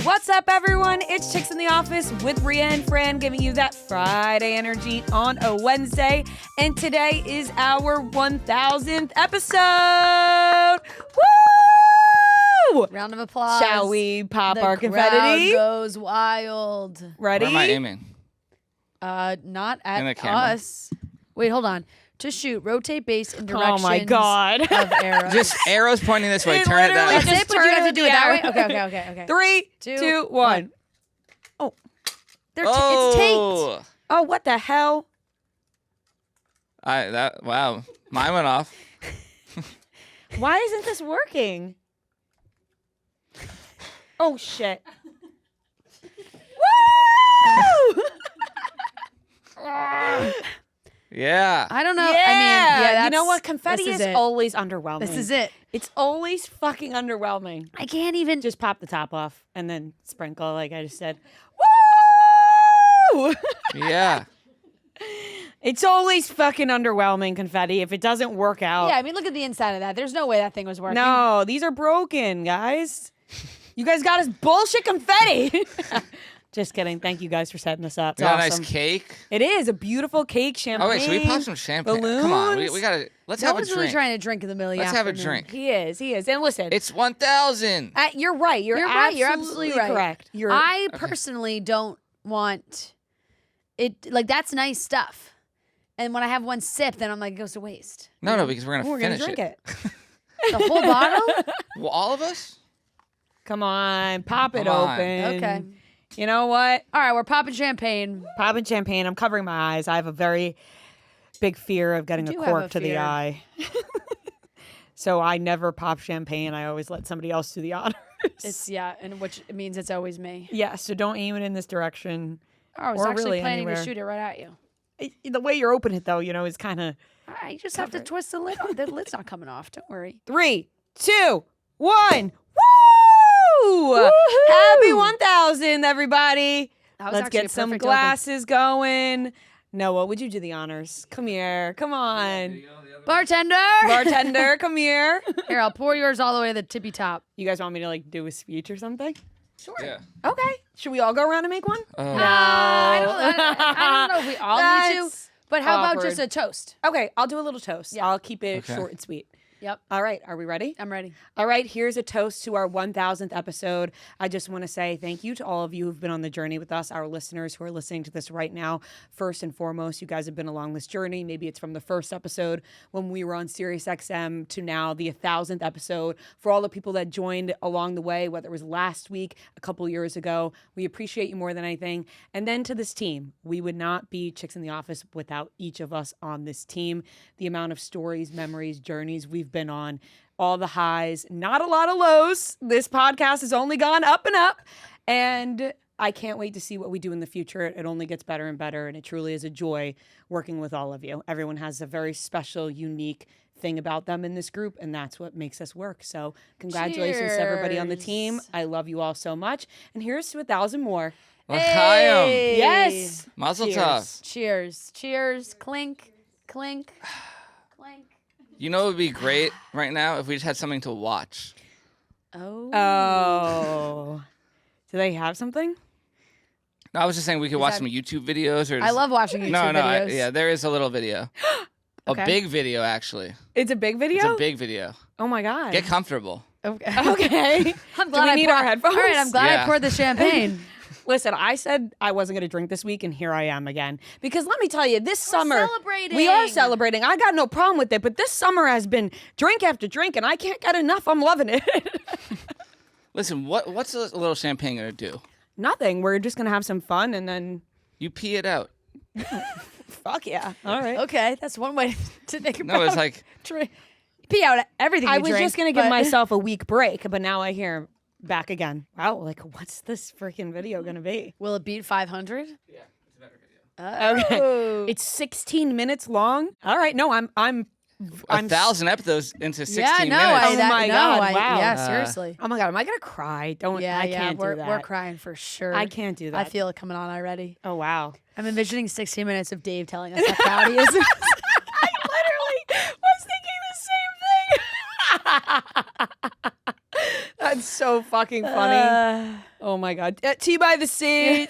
What's up, everyone? It's Chicks in the Office with Rhea and Fran, giving you that Friday energy on a Wednesday. And today is our 1000th episode. Woo! Round of applause. Shall we pop our The confetti? crowd goes wild. Ready? Where am I aiming? Not In the at camera. us. Wait, hold on. To shoot, rotate base in directions Oh my God. of arrows. Just arrows pointing this way. It Turn it that literally way. That's just it, but you turn have it to do in it the that way? air. Okay. 3, Two, 2, 1. Oh. It's Oh, taped. Oh, what the hell? Wow. Mine went off. Why isn't this working? Oh, shit. Woo! Yeah. I don't know. Yeah. I mean, you know what? Confetti this is it. always underwhelming. This is it. It's always fucking underwhelming. I can't even. Just pop the top off and then sprinkle, like I just said. Woo! Yeah. It's always fucking underwhelming, confetti, if it doesn't work out. Yeah, I mean, look at the inside of that. There's no way that thing was working. No, these are broken, guys. You guys got us bullshit confetti. Just kidding. Thank you guys for setting this up. It's We got a awesome. nice cake. It is a beautiful cake, champagne. Oh, wait, should we pop some champagne? Come on. We balloons. gotta, let's No have a one's drink. really trying to drink in the middle of the Let's have a afternoon. drink. He is. And listen, It's 1,000. you're right. You're right. You're absolutely absolutely right. correct. I personally don't want it. Like, that's nice stuff. And when I have one sip, then I'm like, it goes to waste. No, because we're We're gonna gonna finish drink it. The whole bottle? Well, all of us? Come on, pop it Come on. open. Okay. You know what? All right, we're popping champagne. Popping champagne. I'm covering my eyes. I have a very big fear of getting a do have cork a to the fear. eye. So I never pop champagne. I always let somebody else do the honors. And which means it's always me. Yeah, so don't aim it in this direction. I was Or actually really planning anywhere. to shoot it right at you. The way you open it, though, is kind of You just have to twist the lid. The lid's not coming off. Don't worry. 3, 2, 1. Woo! Happy 1000, everybody. That was Let's actually get a some perfect glasses going. Noah, would you do the honors? Come here. Come on. open. Bartender! Bartender, come here. Here, I'll pour yours all the way to the tippy top. You guys want me to do a speech or something? Sure. Yeah. Okay. Should we all go around and make one? Oh. I don't know if we all need to, That's but how about just awkward. a toast? Okay, I'll do a little toast. Yeah. I'll keep it Okay. short and sweet. Yep, All right, are we ready? I'm ready. All right, here's a toast to our 1000th episode. I just want to say thank you to all of you who've been on the journey with us, our listeners who are listening to this right now. First and foremost, you guys have been along this journey. Maybe it's from the first episode when we were on Sirius XM to now the 1000th episode. For all the people that joined along the way, whether it was last week, a couple years ago, we appreciate you more than anything. And then to this team, we would not be Chicks in the Office without each of us on this team. The amount of stories, memories, journeys we've been on, all the highs, not a lot of lows. This podcast has only gone up and up. And I can't wait to see what we do in the future. It only gets better and better. And it truly is a joy working with all of you. Everyone has a very special, unique thing about them in this group. And that's what makes us work. So congratulations to everybody on the team. Cheers. I love you all so much. And here's to 1,000 more. L'chaim. Yes. Mazel Cheers. tov. Cheers. Cheers. Clink. Clink. Clink. You know what would be great right now if we just had something to watch. Oh. Oh. Do they have something? No, I was just saying we could watch that- some YouTube videos or. I love watching YouTube videos. Yeah, there is a little video. Okay. A big video, actually. It's a big video? It's a big video. Oh my God. Get comfortable. Okay. Okay. I'm Do glad we I need poured- our headphones? All right, I'm glad I Yeah. poured the champagne. Listen, I said I wasn't going to drink this week, and here I am again. Because let me tell you, this summer... celebrating. We are celebrating. I got no problem with it, but this summer has been drink after drink, and I can't get enough. I'm loving it. Listen, what's a little champagne gonna do? Nothing. We're just going to have some fun, and then... You pee it out. Fuck yeah. All right. Okay, that's one way to think about No, it's like pee out everything I you was drink, just going to give but- myself a week break, but now I hear back again. Wow, like, what's this freaking video going to be? Will it beat 500? yeah, it's a better video. Okay. Oh. It's 16 minutes long. All right. No, I'm 1,000 episodes into 16 yeah, no, minutes. Oh my God, wow. Yeah, seriously. Oh my God, am I gonna cry? Don't. I can't we're, do that. We're crying for sure. I can't do that. I feel it coming on already. Oh wow. I'm envisioning 16 minutes of Dave telling us how proud he is. I literally was thinking the same thing. That's so fucking funny. Oh my god. Tea by the sea.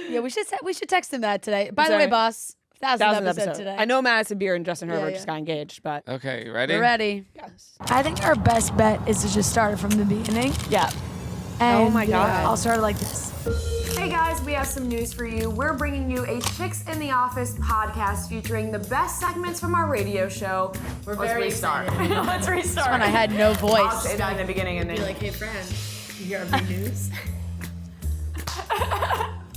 Yeah, we should text him that today. By the way, boss, 1,000th episode today. I know Madison Beer and Justin Herbert yeah. just got engaged, but Okay, you ready? We're ready. yes. I think our best bet is to just start it from the beginning. Yeah. And, Oh my God. I'll start it like this. Hey guys, we have some news for you. We're bringing you a Chicks in the Office podcast featuring the best segments from our radio show. Let's restart. Let's restart. When I had no I'll voice. say that in the beginning and then Hey, friend, you hear our big news?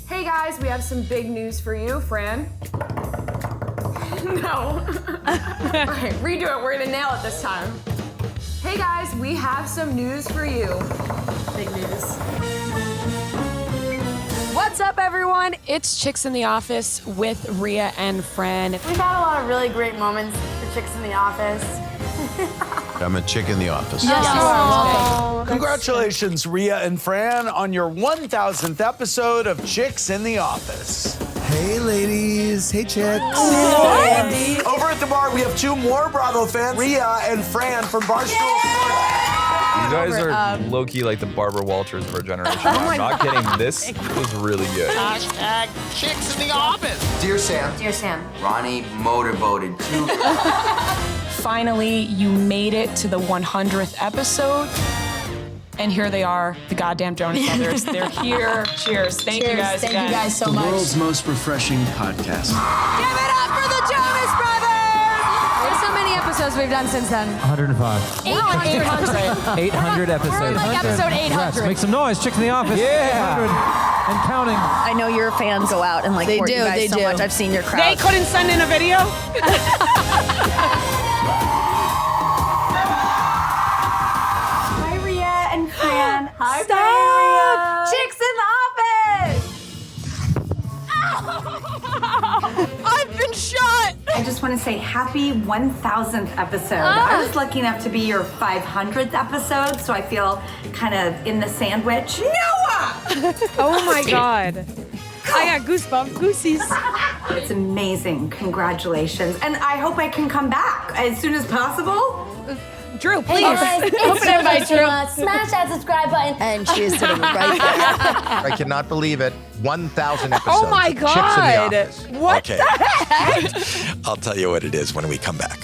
Hey guys, we have some big news for you, Fran. No. Okay, redo it. We're gonna nail it this time. Hey guys, we have some news for you. Big news. What's up, everyone? It's Chicks in the Office with Rhea and Fran. We've had a lot of really great moments for Chicks in the Office. I'm a chick in the office. Yes, you are. Congratulations, Rhea and Fran, on your 1,000th episode of Chicks in the Office. Hey, ladies. Hey, chicks. Over at the bar, we have two more Bravo fans, Rhea and Fran from Barstool. You guys are low-key like the Barbara Walters of our generation. I'm not kidding. This was really good. Hashtag Chicks in the Office. Dear Sam. Dear Sam. Ronnie motorboated too. Finally, you made it to the 100th episode. And here they are, the goddamn Jonas Brothers. They're here. Cheers. Thank you guys Thank again. you guys so much. World's most refreshing podcast. Give it up for the Jonas Brothers! There's so many episodes we've done since then. 105. 800. 800 episodes. We're like episode 800. Make some noise. Chicks in the Office. Yeah. 800 and counting. I know your fans go out and like They court do, you guys they so do. much. I've seen your crowd. They couldn't send in a video? Hi, Rhea and Fran. Hi, Rhea. Chicks in the Office. I've been shot! I just want to say happy 1,000th episode. I was lucky enough to be your 500th episode, so I feel kind of in the sandwich. Noah! Oh my god. I got goosebumps, goosies. It's amazing. Congratulations. And I hope I can come back as soon as possible. Drew, please. Open everybody, Drew. Smash that subscribe button. And she is sitting right there. I cannot believe it. 1,000 episodes. Oh my of Chicks in the god. Office. What Okay. the heck? I'll tell you what it is when we come back.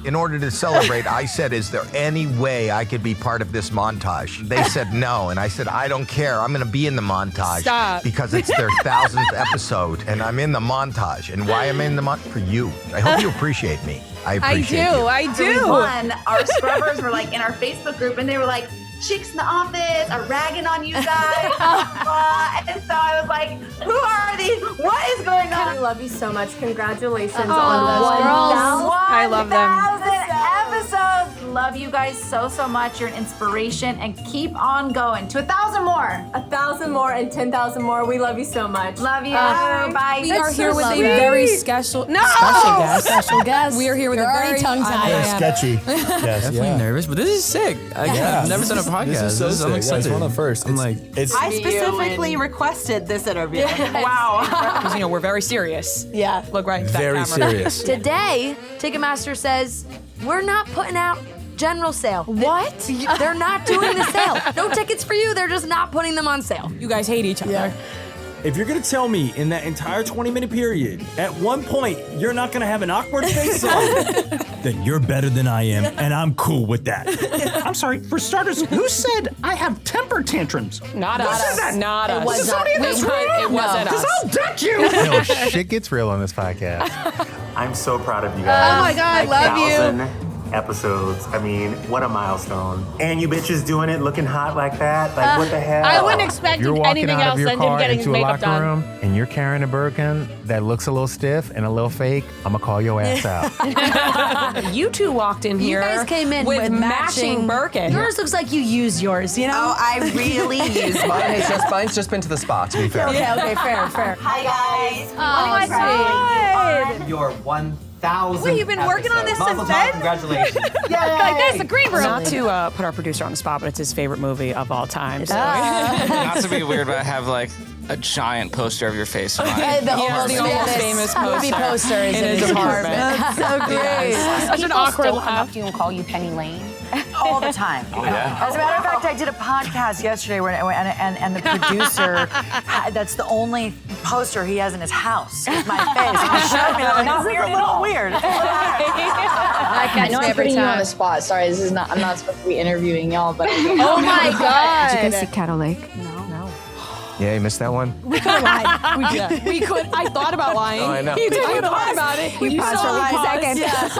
In order to celebrate, I said, is there any way I could be part of this montage? They said no, and I said, I don't care. I'm going to be in the montage. Stop. Because it's their 1,000th episode, and I'm in the montage. And why am I in the montage? For you. I hope you appreciate me. I appreciate you. I do. One, our scrubbers were like in our Facebook group, and they were like, Chicks in the Office are ragging on you guys. And so I was like, who are these? What is going on? I love you so much. Congratulations Oh, on those girls. I love them. 1,000 episodes. Love you guys so much. You're an inspiration, and keep on going to 1,000 more. 1,000 more and 10,000 more. We love you so much. Love you. Bye. We are here with a lovely. very special Special guest. We are here with You're a already very tongue-tied. Sketchy. Yes, Definitely nervous, but this is sick. I've never done a podcast. This is so sick. I'm excited. It's one of the first. I'm like, it's I specifically requested this interview. Wow. Because, we're very serious. Yeah. Look right into that very camera. serious. Today, Ticketmaster says we're not putting out general sale. What? They're not doing the sale. No tickets for you. They're just not putting them on sale. You guys hate each other. if you're gonna tell me in that entire 20-minute period, at one point you're not gonna have an awkward face on, then you're better than I am, and I'm cool with that. I'm sorry, for starters, who said I have temper tantrums? Not Who us. said that? Not us. Was somebody in this room? It wasn't Because us. I'll deck you. No, shit gets real on this podcast. I'm so proud of you guys. Oh my God, love you. 1,000 episodes. I mean, what a milestone. And you bitches doing it looking hot like that. Like, what the hell? I wouldn't expect You're walking anything out else of your than him car getting his into a makeup locker done. room and you're carrying a Birkin that looks a little stiff and a little fake, I'm gonna call your ass out. You two walked in here. You guys came in with matching Birkin. Yours looks like you used yours, you know? Oh, I really use mine. Mine's just been to the spa, to be fair. Okay, fair. Hi guys. Oh my God. Your 1,000. Wait, you've been working on this since then? Congratulations. Like that's the green room. Not to put our producer on the spot, but it's his favorite movie of all time. So. Not to be weird, but I have like a giant poster of your face in my The almost famous movie poster is in his apartment. That's so great. Such an awkward laugh. You and call you Penny Lane. all the time. Oh, yeah? As a matter of fact, I did a podcast yesterday and the producer, that's the only poster he has in his house is my face. And he showed me, and I'm like, this is a little weird. I know I'm putting you on the spot. Sorry, I'm not supposed to be interviewing y'all, but Oh my God. Did you guys see Kettle Lake? Yeah, you missed that one? We could have lied. We could. I thought about lying. Oh, I know. You did. I thought about it. You paused for 1 second.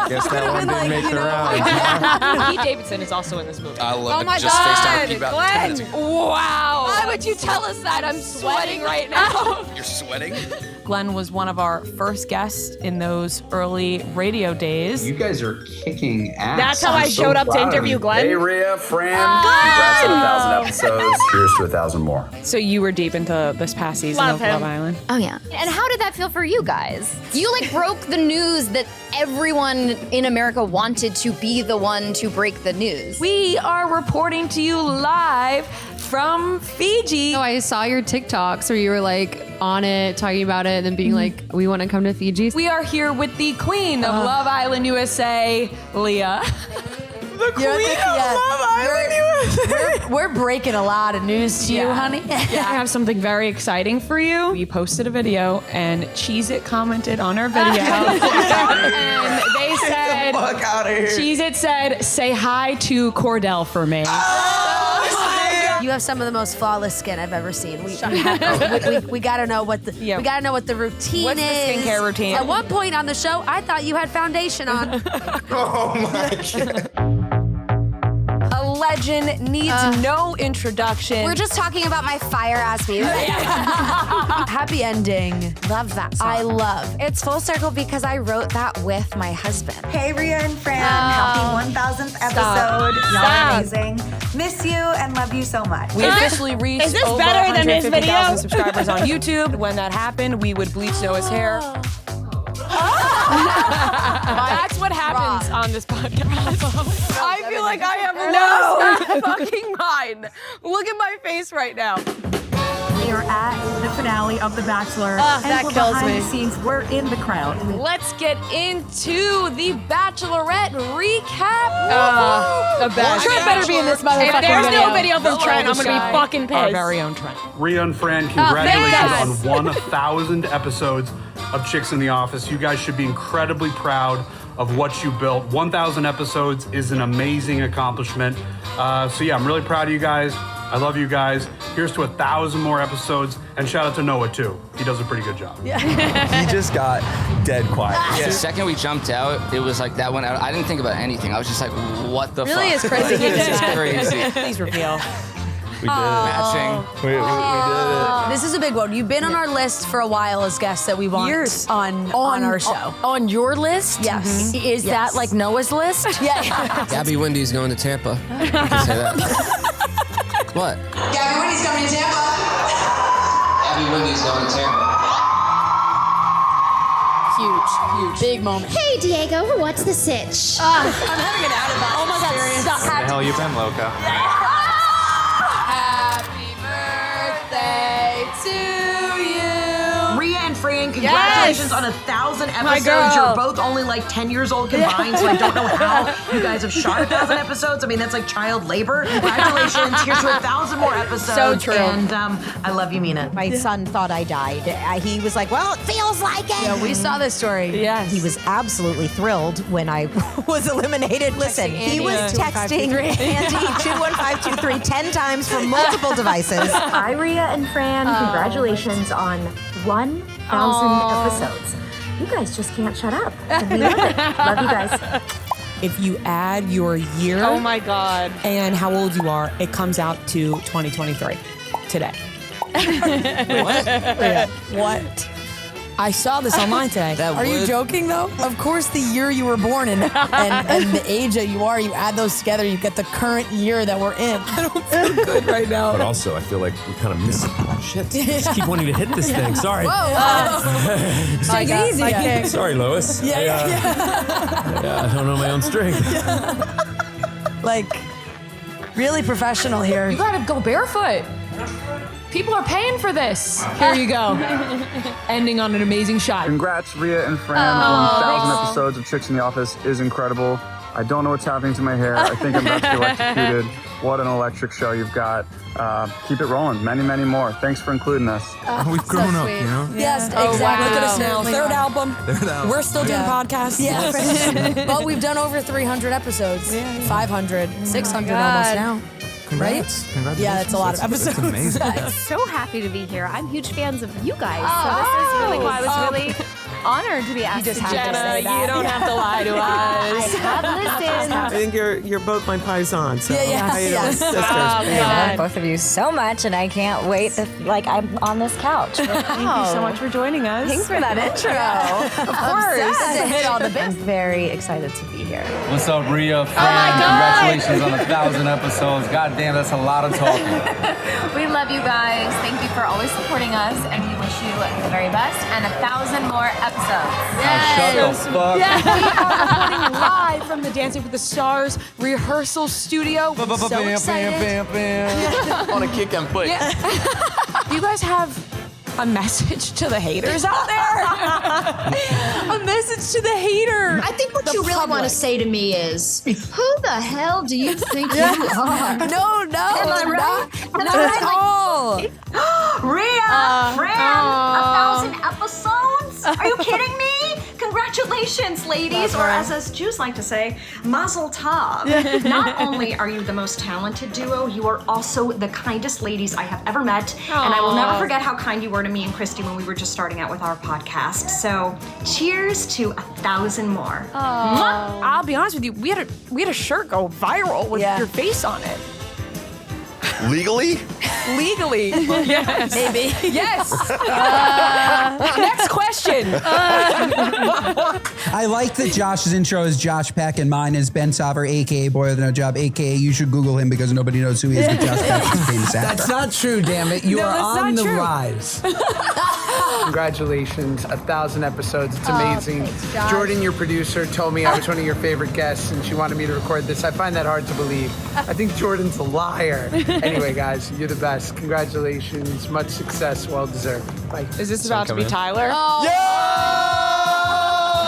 Guess that one didn't make the round. Pete Davidson is also in this movie. I love Oh it. my Just God, FaceTime about 10 Glenn. minutes ago. Wow. Why would you tell us that? I'm sweating right now. You're sweating? Glenn was one of our first guests in those early radio days. You guys are kicking ass. That's how I showed up to interview Glenn. Hey, Rhea, Fran. Congrats on 1,000 episodes. Here's to 1,000 more. So you were deep into this past season Love of him. Love Island. Oh yeah. And how did that feel for you guys? You like broke the news that everyone in America wanted to be the one to break the news. We are reporting to you live from Fiji. Oh, I saw your TikToks where you were like on it, talking about it, and then being like, we want to come to Fiji. We are here with the queen of Love Island USA, Leah. The queen of Love Island USA. We're breaking a lot of news to you, honey. I have something very exciting for you. We posted a video and Cheez-It commented on our video. And they said, Fuck out of here. Cheez-It said, say hi to Cordell for me. You have some of the most flawless skin I've ever seen. We gotta know what the we gotta know what the routine What's the is. skincare routine? At one point on the show, I thought you had foundation on. Oh my God. A legend needs no introduction. We're just talking about my fire ass music. Happy ending. Love that song. I love. It's full circle because I wrote that with my husband. Hey, Rhea and Fran. Happy 1,000th episode. Y'all are amazing. Miss you and love you so much. We officially reached Is this over better than his 150,000 video? subscribers on YouTube. When that happened, we would bleach Noah's hair. That's what happens on this podcast. I feel like I have lost my fucking mind. Look at my face right now. We are at the finale of The Bachelor. that and we're kills behind me. the scenes. We're in the crowd. Let's get into the Bachelorette recap. The best. Trent better be in this motherfucking If there's video. no video from Trent, I'm gonna be fucking Our pissed. very own Trent. Rhea and Fran, congratulations on 1,000 episodes of Chicks in the Office. You guys should be incredibly proud of what you built. 1,000 episodes is an amazing accomplishment. So yeah, I'm really proud of you guys. I love you guys. Here's to 1,000 more episodes, and shout out to Noah too. He does a pretty good job. He just got dead quiet. The second we jumped out, it was like that went out. I didn't think about anything. I was just like, what the Really fuck? is crazy. This is crazy. Please reveal. We did it. Matching. We did it. This is a big one. You've been on our list for a while as guests that we want on our show. On your list? Yes. Is that like Noah's list? Yeah. Gabby Wendy's going to Tampa. You can say that. What? Gabby Wendy's coming to Tampa. Gabby Wendy's going to Tampa. Huge. Big moment. Hey, Diego, what's the sitch? I'm having an out of bounds. Oh my God, stop. Where the hell you been, Loca? Happy birthday to you. Rhea and Fran, congratulations on 1,000 episodes. girl. You're both only like 10 years old combined, so I don't know how you guys have shot 1,000 episodes. I mean, that's like child labor. Congratulations. Here's to 1,000 more episodes. So true. And I love you, Mina. My son thought I died. He was like, well, it feels like it. Yeah, we saw this story. Yes. He was absolutely thrilled when I was eliminated. Listen, he was texting Andy 21523 10 times from multiple devices. Hi, Rhea and Fran. Congratulations on 1,000 episodes. You guys just can't shut up. And we love it. Love you guys. If you add your year Oh my God. and how old you are, it comes out to 2023 today. What? I saw this online today. Are you joking though? Of course, the year you were born in and the age that you are, you add those together, you get the current year that we're in. I don't feel good right now. But also, I feel like we kind of miss it. Shit. I just keep wanting to hit this thing. Sorry. Take it easy. Sorry, Lois. I don't know my own strength. Like, really professional here. You gotta go barefoot. People are paying for this. Here you go. Ending on an amazing shot. Congrats, Rhea and Fran. 1,000 episodes of Chicks in the Office is incredible. I don't know what's happening to my hair. I think I'm about to be electrocuted. What an electric show you've got. Keep it rolling. Many, many more. Thanks for including us. We've grown up, you know? Yes, Oh, exactly. wow. Look at us now. Third album. We're still doing podcasts. Yeah. But we've done over 300 episodes. 500, 600 almost now. Congrats. Congratulations. Yeah, that's a lot of episodes. That's amazing. So happy to be here. I'm huge fans of you guys. So this is really cool. I was really honored to be asked to do Jenna, this. you don't have to lie to us. I have listened. I think you're both my paisans. So Yeah, yes. sisters. Oh, love both of you so much, and I can't wait to, I'm on this couch. Thank you so much for joining us. Thanks for that intro. Of course. To hit all the bits. I'm very excited to be here. What's up, Rhea? Fran, congratulations on 1,000 episodes. God damn, that's a lot of talking. We love you guys. Thank you for always supporting us, and we wish you the very best and 1,000 more episodes. Shut the fuck. We are reporting live from the Dancing with the Stars rehearsal studio. So excited. On a kick and foot. Do you guys have a message to the haters out there? A message to the hater. I think what you really want to say to me is, who the hell do you think you are? No, Am I right? not at all. Rhea, Fran, 1,000 episodes? Are you kidding me? Congratulations, ladies, or as us Jews like to say, Mazel Tov. Not only are you the most talented duo, you are also the kindest ladies I have ever met, and I will never forget how kind you were to me and Christy when we were just starting out with our podcast. So, cheers to 1,000 more. I'll be honest with you, we had a shirt go viral with your face on it. Legally? Legally. Yes. Maybe. Yes. Next question. I like that Josh's intro is Josh Peck and mine is Ben Sauer, a.k.a. Boy with No Job, a.k.a. you should Google him because nobody knows who he is, but Josh Peck is a famous actor. That's not true, damn it. You No, are that's on not the true. rise. Congratulations, 1,000 episodes. It's amazing. Thanks, Josh. Jordan, your producer, told me I was one of your favorite guests and she wanted me to record this. I find that hard to believe. I think Jordan's a liar. Anyway, guys, you're the best. Congratulations. Much success. Well deserved. Bye. Is this about to be Tyler?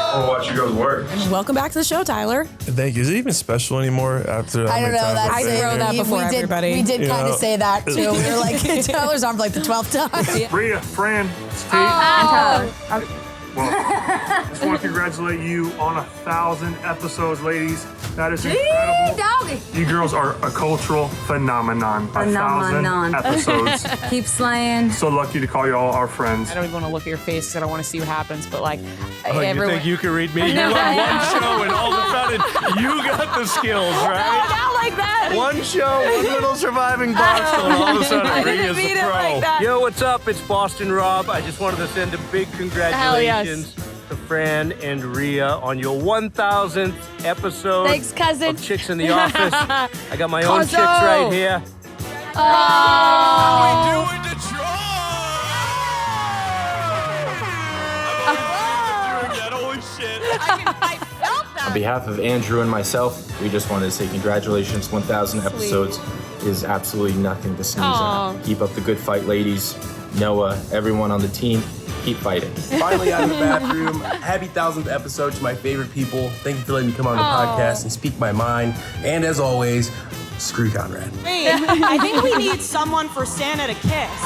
I'll watch you guys work. Welcome back to the show, Tyler. Thank you. Is it even special anymore after I don't know. That's I throw that before everybody. We did You kind of know, say that too. We were like, Tyler's on for like the 12th time. Rhea, Fran, it's Tate. Well, just want to congratulate you on 1,000 episodes, ladies. That is incredible. Doggy. You girls are a cultural phenomenon. 1,000 episodes. Keep slaying. So lucky to call you all our friends. I don't even want to look at your face because I don't want to see what happens, but like, Oh, you everyone. think you can read me? You on one show and all of a sudden you got the skills, right? Not like that. One show, one little surviving box, and all of a sudden I didn't Rhea's the mean it pro. like that. Yo, what's up? It's Boston Rob. I just wanted to send a big congratulations to Fran and Rhea on your 1,000th episode Thanks, cousin. of Chicks in the Office. I got my own Cousin. chicks right here. On behalf of Andrew and myself, we just wanted to say congratulations. 1,000 episodes is absolutely nothing to sneeze Aw. at. Keep up the good fight, ladies. Noah, everyone on the team, keep fighting. Finally out of the bathroom. Happy 1,000th episode to my favorite people. Thank you for letting me come on the podcast and speak my mind. And as always, screw Conrad. Wait, I think we need someone for Santa to kiss.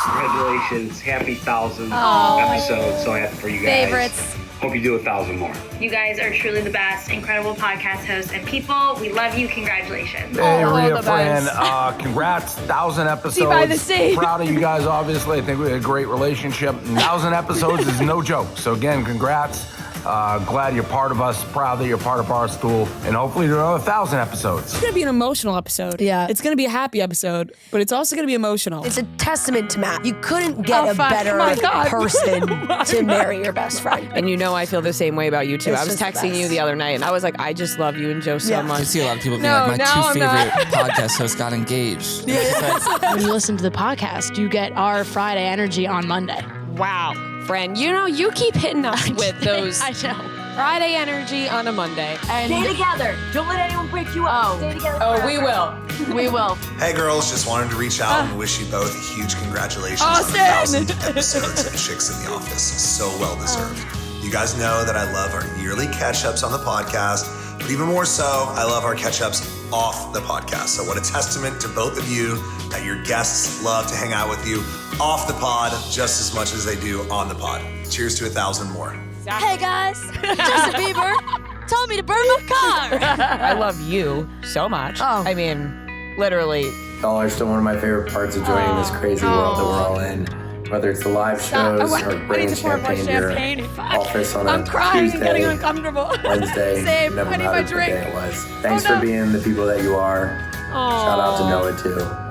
Congratulations, happy 1,000 Aw. episodes. So happy for you guys. Favorites. Hope you do 1,000 more. You guys are truly the best, incredible podcast hosts and people. We love you. Congratulations. Hey, Oh, Rhea, the Fran, best. congrats, 1,000 episodes. See by the sea. Proud of you guys, obviously. I think we had a great relationship. 1,000 episodes is no joke. So again, congrats. Glad you're part of us. Proud that you're part of our school. And hopefully do another 1,000 episodes. It's gonna be an emotional episode. Yeah. It's gonna be a happy episode, but it's also gonna be emotional. It's a testament to Matt. You couldn't get a fuck. better Oh my God. person to marry your best friend. And you know I feel the same way about you too. It's I was just the texting you best. the other night and I was like, I just love you and Joe so much. I see a lot of people being No, like, my now two I'm favorite podcast hosts got engaged. When you listen to the podcast, you get our Friday energy on Monday. Wow, friend. You know, you keep hitting us with those. I know. Friday energy on a Monday. And Stay together. Don't let anyone break you up. Stay together. Oh, we will. We will. Hey girls, just wanted to reach out and wish you both a huge congratulations Austin! on the 1,000th episodes of Chicks in the Office. So well deserved. You guys know that I love our yearly catch-ups on the podcast, but even more so, I love our catch-ups off the podcast. So what a testament to both of you that your guests love to hang out with you off the pod just as much as they do on the pod. Cheers to 1,000 more. Hey guys, Justin Bieber told me to burn my car. I love you so much. I mean, literally. Y'all are still one of my favorite parts of joining this crazy world that we're all in. Whether it's the live shows or bringing champagne to your office on a crying Tuesday, and getting uncomfortable. Wednesday, Same. never I need my mattered what drink. day it was. Thanks for being the people that you are. Shout out to Noah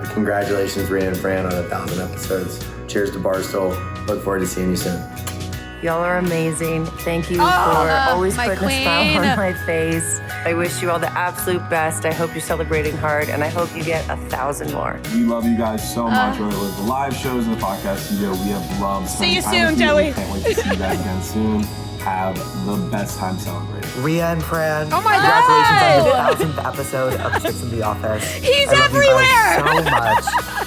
too. Congratulations, Rhea and Fran, on 1,000 episodes. Cheers to Barstool. Look forward to seeing you soon. Y'all are amazing. Thank you for always my putting a smile queen. on my face. I wish you all the absolute best. I hope you're celebrating hard, and I hope you get 1,000 more. We love you guys so much, whether it was the live shows and the podcast studio. We have loved See you spending time soon, with you. Joey. Can't wait to see you guys again soon. Have the best time celebrating. Rhea and Fran, Oh my congratulations on the 1,000th episode of Chicks in the Office. He's I love you guys everywhere. so much.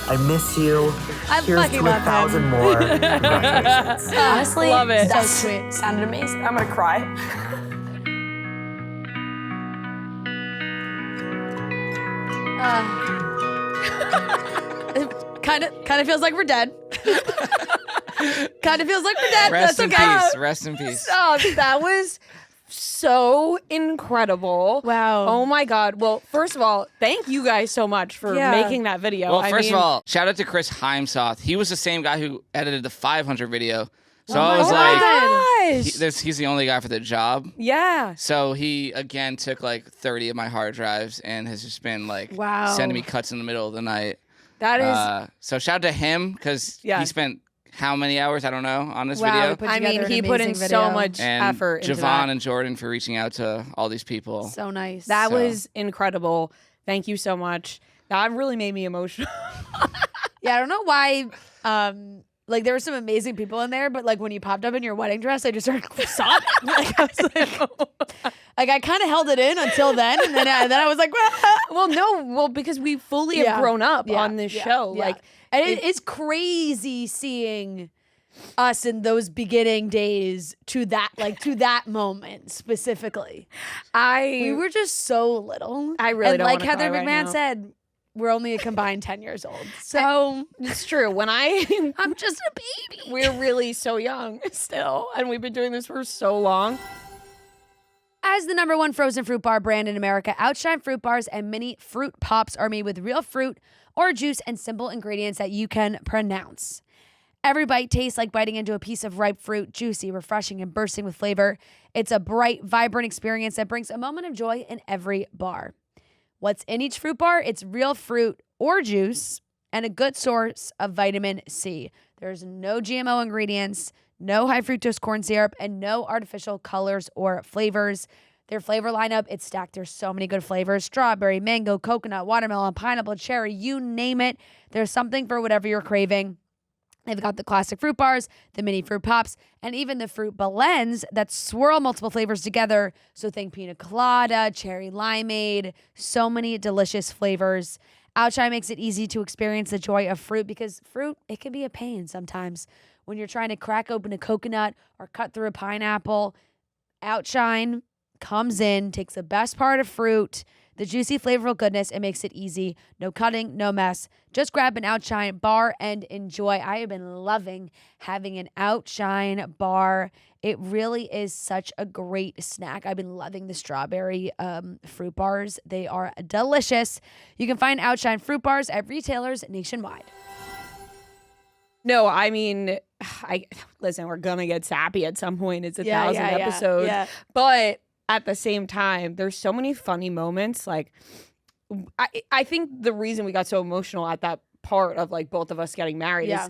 I miss you. I Here's fucking to love 1,000 him. more. Congratulations. Honestly, Love it. that So sweet. sounded amazing. I'm gonna cry. Kind of feels like we're dead. Kind of feels like we're dead. Rest in That's okay. peace. Rest in peace. That was so incredible. Wow. Oh my God. Well, first of all, thank you guys so much for Yeah. making that video. Well, I first mean, of all, shout out to Chris Heimsoth. He was the same guy who edited the 500 video. So oh I my was like, gosh. he's the only guy for the job. Yeah. So he, again, took like 30 of my hard drives and has just been like Wow. sending me cuts in the middle of the night. That is. So shout out to him because Yeah. he spent how many hours, I don't know, on this Wow, video. he put I mean, together an he put in amazing so video. much And effort into Javon that. and Jordan for reaching out to all these people. So nice. That So- was incredible. Thank you so much. That really made me emotional. Yeah, I don't know why. Like there were some amazing people in there, but like when you popped up in your wedding dress, I just started sobbing. Like I was like I kind of held it in until then, and then I was like, well, because we fully have grown up on this show. yeah. Like, and it's crazy seeing us in those beginning days to that moment specifically. We were just so little. I really and don't like wanna Heather cry right McMahon now. said, we're only a combined 10 years old. So it's true. When I'm just a baby. We're really so young still, and we've been doing this for so long. As the #1 frozen fruit bar brand in America, Outshine Fruit Bars and mini fruit pops are made with real fruit or juice and simple ingredients that you can pronounce. Every bite tastes like biting into a piece of ripe fruit, juicy, refreshing, and bursting with flavor. It's a bright, vibrant experience that brings a moment of joy in every bar. What's in each fruit bar? It's real fruit or juice and a good source of vitamin C. There's no GMO ingredients, no high fructose corn syrup, and no artificial colors or flavors. Their flavor lineup, it's stacked. There's so many good flavors. Strawberry, mango, coconut, watermelon, pineapple, cherry, you name it. There's something for whatever you're craving. They've got the classic fruit bars, the mini fruit pops, and even the fruit blends that swirl multiple flavors together. So think pina colada, cherry limeade, so many delicious flavors. Outshine makes it easy to experience the joy of fruit because fruit, it can be a pain sometimes. When you're trying to crack open a coconut or cut through a pineapple, Outshine comes in, takes the best part of fruit, the juicy, flavorful goodness, and makes it easy. No cutting, no mess. Just grab an Outshine bar and enjoy. I have been loving having an Outshine bar. It really is such a great snack. I've been loving the strawberry fruit bars. They are delicious. You can find Outshine Fruit Bars at retailers nationwide. No, I mean, listen, we're gonna get sappy at some point. It's 1,000 episodes, but at the same time, there's so many funny moments. Like, I think the reason we got so emotional at that part of like both of us getting married is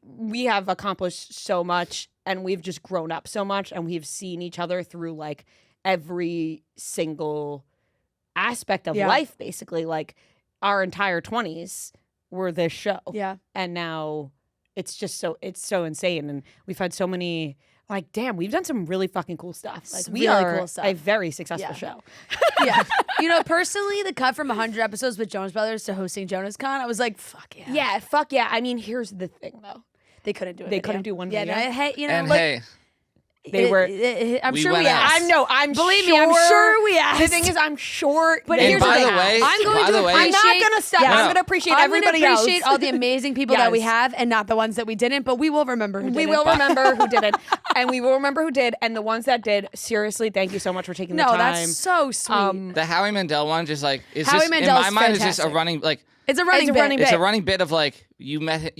we have accomplished so much and we've just grown up so much and we've seen each other through like every single aspect of life, basically. Like our entire 20s were this show. Yeah. And now it's just so insane. And we've had so many like, damn, we've done some really fucking cool stuff. Like, we really are cool stuff. a very successful show. Yeah. You know, personally, the cut from 100 episodes with Jonas Brothers to hosting Jonas Con, I was like, fuck yeah. Yeah, fuck yeah. I mean, here's the thing, though. They couldn't do it. They couldn't do one Yeah, video. no, hey, you know, And like, hey, They were. I'm We sure went we out. asked. I'm Believe sure. me, I'm sure we asked. The thing is, I'm sure. But they here's by the the thing. way, I'm going by to the way- I'm not appreciate. gonna stop. Yes. I'm gonna appreciate I'm everybody gonna appreciate else. all the amazing people that we Yes. have, and not the ones that we didn't. But we will remember who did We it. will remember who did it, and we will remember who did, and the ones that did. Seriously, thank you so much for taking the No, time. that's so sweet. the Howie Mandel one just like is Howie just in Mandel's my mind is just a fantastic. running like It's a running bit. it's a running bit of like you met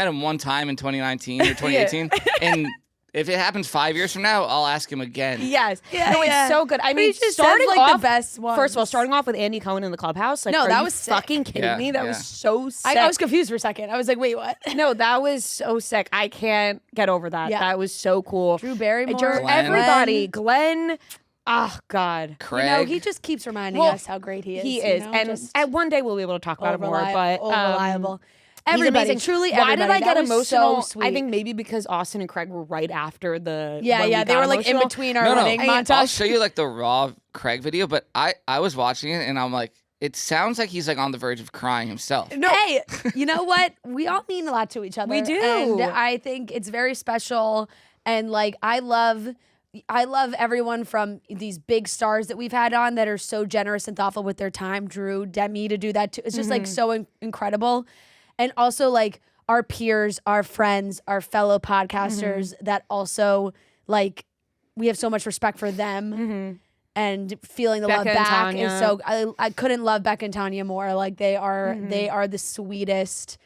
him one time in 2019 or 2018, and if it happens 5 years from now, I'll ask him again. Yes. Yeah, no, yeah. it's so good. I But mean, he just starting says, like, off, the best ones. First of all, starting off with Andy Cohen in the clubhouse. Like, No, are that you was sick. fucking kidding Yeah, me? That yeah. was so sick. I was confused for a second. I was like, wait, what? No, that was so sick. I can't get over that. Yeah. That was so cool. Drew Barrymore. Glenn. Everybody. Glenn. Oh, God. Craig. You know, he just keeps reminding Well, us how great he is. He you is. know, And just at one day we'll be able to talk about it more. But reliable. he's Everybody, amazing. truly Why did everybody. I get That was emotional? so sweet. I think maybe because Austin and Craig were right after the. Yeah, when yeah. we They got were like in emotional. between our No, wedding I'll montage. show you like the raw Craig video, but I was watching it and I'm like, it sounds like he's like on the verge of crying himself. No. Hey, you know what? We all mean a lot to each other. We do. And I think it's very special. And like, I love everyone from these big stars that we've had on that are so generous and thoughtful with their time. Drew, Demi to do that too. It's just like so incredible. And also like our peers, our friends, our fellow podcasters that also like, we have so much respect for them. And feeling the love Becca and back is Tanya. so I couldn't love Becca and Tanya more. Like they are the sweetest.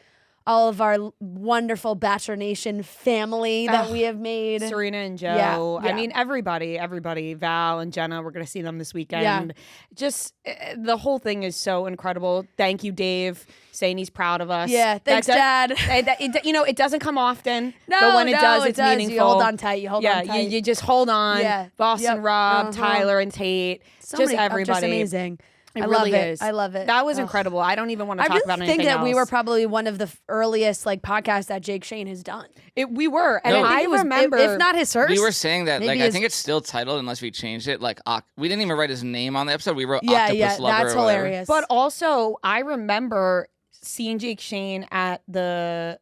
All of our wonderful Bachelor Nation family that we have made. Serena and Joe. Yeah, I yeah. mean, everybody. Val and Jenna, we're going to see them this weekend. Yeah. Just the whole thing is so incredible. Thank you, Dave, saying he's proud of us. Yeah, thanks, Dad. It doesn't come often. No, but when it does, it it's does. meaningful. You hold on tight. You hold on tight. You just hold on. Yeah. Boston Yep. Rob, Uh-huh. Tyler, and Tate. So just many- everybody. Just amazing. It I really love it. is. I love it. That was Ugh. incredible. I don't even want to I talk really about think anything that else. we were probably one of the earliest like podcasts that Jake Shane has done. We were. And No. I think it was- remember. if not his first. We were saying that, maybe like, I his- think it's still titled unless we changed it. Like, we didn't even write his name on the episode. We wrote Yeah, Octopus yeah, Lover. that's or whatever. hilarious. But also, I remember seeing Jake Shane at the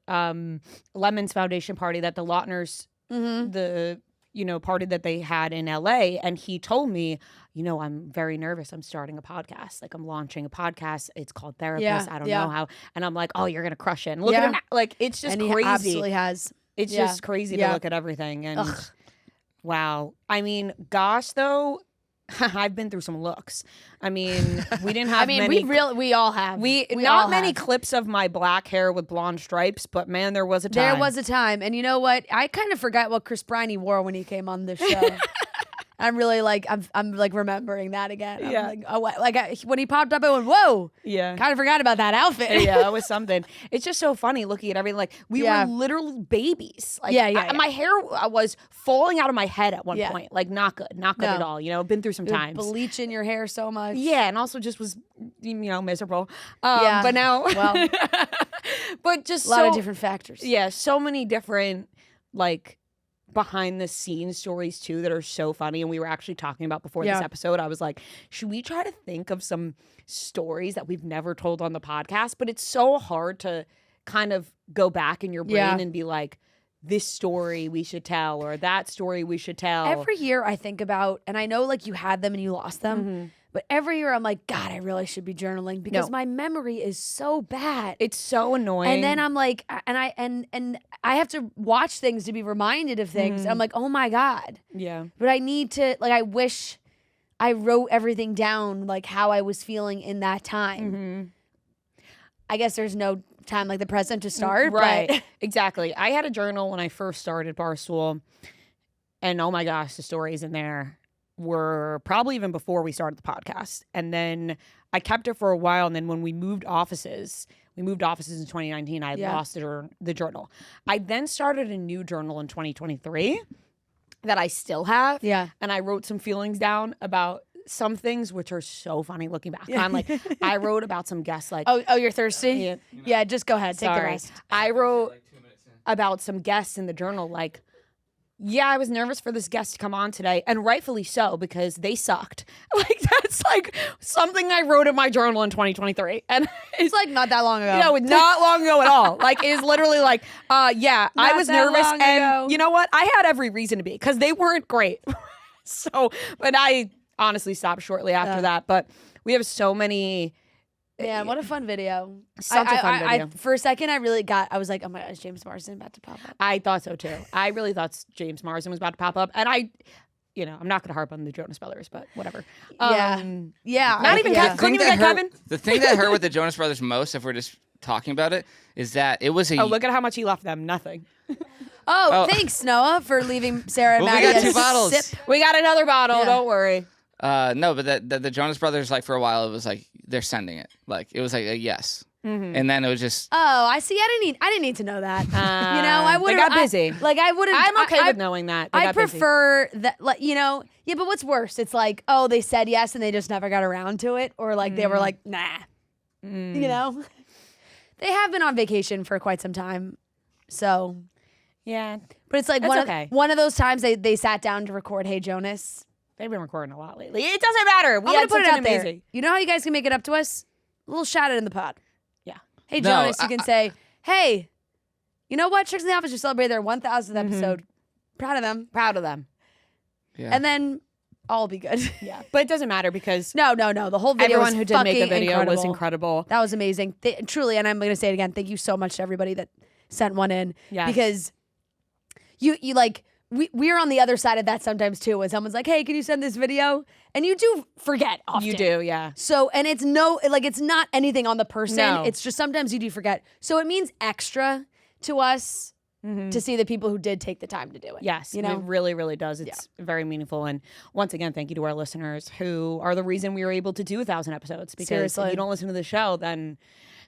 Lemons Foundation party that the Lautners, the party that they had in LA, and he told me, I'm very nervous. I'm starting a podcast. Like I'm launching a podcast. It's called Therapist. I don't know how. And I'm like, oh, you're gonna crush it. And look at him. Like it's just and he crazy. absolutely has. It's Yeah. just crazy Yeah. to look at everything. And wow. I mean, gosh, though. I've been through some looks. I mean, we didn't have. we all have. We all not many have. clips of my black hair with blonde stripes, but man, there was a time. There was a time, and you know what? I kind of forgot what Chris Briney wore when he came on this show. I'm really like I'm like remembering that again. I'm Yeah. like, oh, when he popped up, I went, whoa. Yeah. Kind of forgot about that outfit. Yeah, it was something. It's just so funny looking at everything. Like we Yeah. were literally babies. Like Yeah. my hair was falling out of my head at one Yeah. point. Like not good No. at all. Been through some You're times. bleaching your hair so much. Yeah, and also just was miserable. Yeah. But now, Well, but just a lot of different factors. Yeah, so many different like behind the scenes stories too that are so funny. And we were actually talking about before this Yeah. episode. I was like, should we try to think of some stories that we've never told on the podcast? But it's so hard to kind of go back in your brain Yeah. and be like, this story we should tell or that story we should tell. Every year I think about, and I know like you had them and you lost them, Mm-hmm. but every year I'm like, God, I really should be journaling because my memory is so bad. It's so annoying. And then I'm like, and I have to watch things to be reminded of things. I'm like, oh my God. Yeah. But I need to, like, I wish I wrote everything down, like how I was feeling in that time. I guess there's no time like the present to start. Right. But Exactly. I had a journal when I first started Barstool. And oh my gosh, the stories in there were probably even before we started the podcast. And then I kept it for a while. And then when we moved offices in 2019, I Yeah. lost the journal. I then started a new journal in 2023 that I still have. Yeah. And I wrote some feelings down about some things which are so funny looking back. I'm like, I wrote about some guests like, oh, you're thirsty? Yeah, just go ahead. Take the sorry. rest. I wrote about some guests in the journal like yeah, I was nervous for this guest to come on today, and rightfully so, because they sucked. Like, that's like something I wrote in my journal in 2023. And it's like not that long ago. You know, not long ago at all. Like, it is literally like, yeah, I was nervous. And you know what? I had every reason to be, because they weren't great. So, but I honestly stopped shortly after that. But we have so many. Man, what a fun video. Such a fun video. For a second, I was like, oh my gosh, James Marsden about to pop up. I thought so too. I really thought James Marsden was about to pop up. And I'm not going to harp on the Jonas Brothers, but whatever. Yeah. Not even couldn't even get Kevin. The thing that hurt with the Jonas Brothers most, if we're just talking about it, is that it was a... Oh, look at how much he left them. Nothing. Oh, thanks, Noah, for leaving Sarah and Maddie we got 2 bottles. Sip. We got another bottle. Yeah. Don't worry. No, but the Jonas Brothers, like, for a while, it was like they're sending it. Like, it was like a yes. Mm-hmm. And then it was just... Oh, I see. I didn't need to know that. I would have... They got busy. I would have... I'm okay with knowing that. I prefer that, like, yeah, but what's worse? It's like, oh, they said yes and they just never got around to it. Or, like, they were like, nah. They have been on vacation for quite some time. So... Yeah. But it's like one of those times they sat down to record Hey Jonas. They've been recording a lot lately. It doesn't matter. I'm gonna put it out there. You know how you guys can make it up to us? A little shout out in the pod. Yeah. Hey Jonas, you can say, hey, you know what? Chicks in the Office just celebrated their 1,000th episode. Proud of them. Proud of them. Yeah. And then all will be good. Yeah. But it doesn't matter because no. The whole video everyone who did make a video was incredible. That was amazing. Truly, and I'm gonna say it again. Thank you so much to everybody that sent one in. Yes. Because you like. We're on the other side of that sometimes too, when someone's like, hey, can you send this video? And you do forget often. You do, yeah. So, and it's it's not anything on the person. No. It's just sometimes you do forget. So it means extra to us to see the people who did take the time to do it. Yes, it really, really does. It's very meaningful. And once again, thank you to our listeners who are the reason we were able to do 1,000 episodes. Because Seriously. if you don't listen to the show, then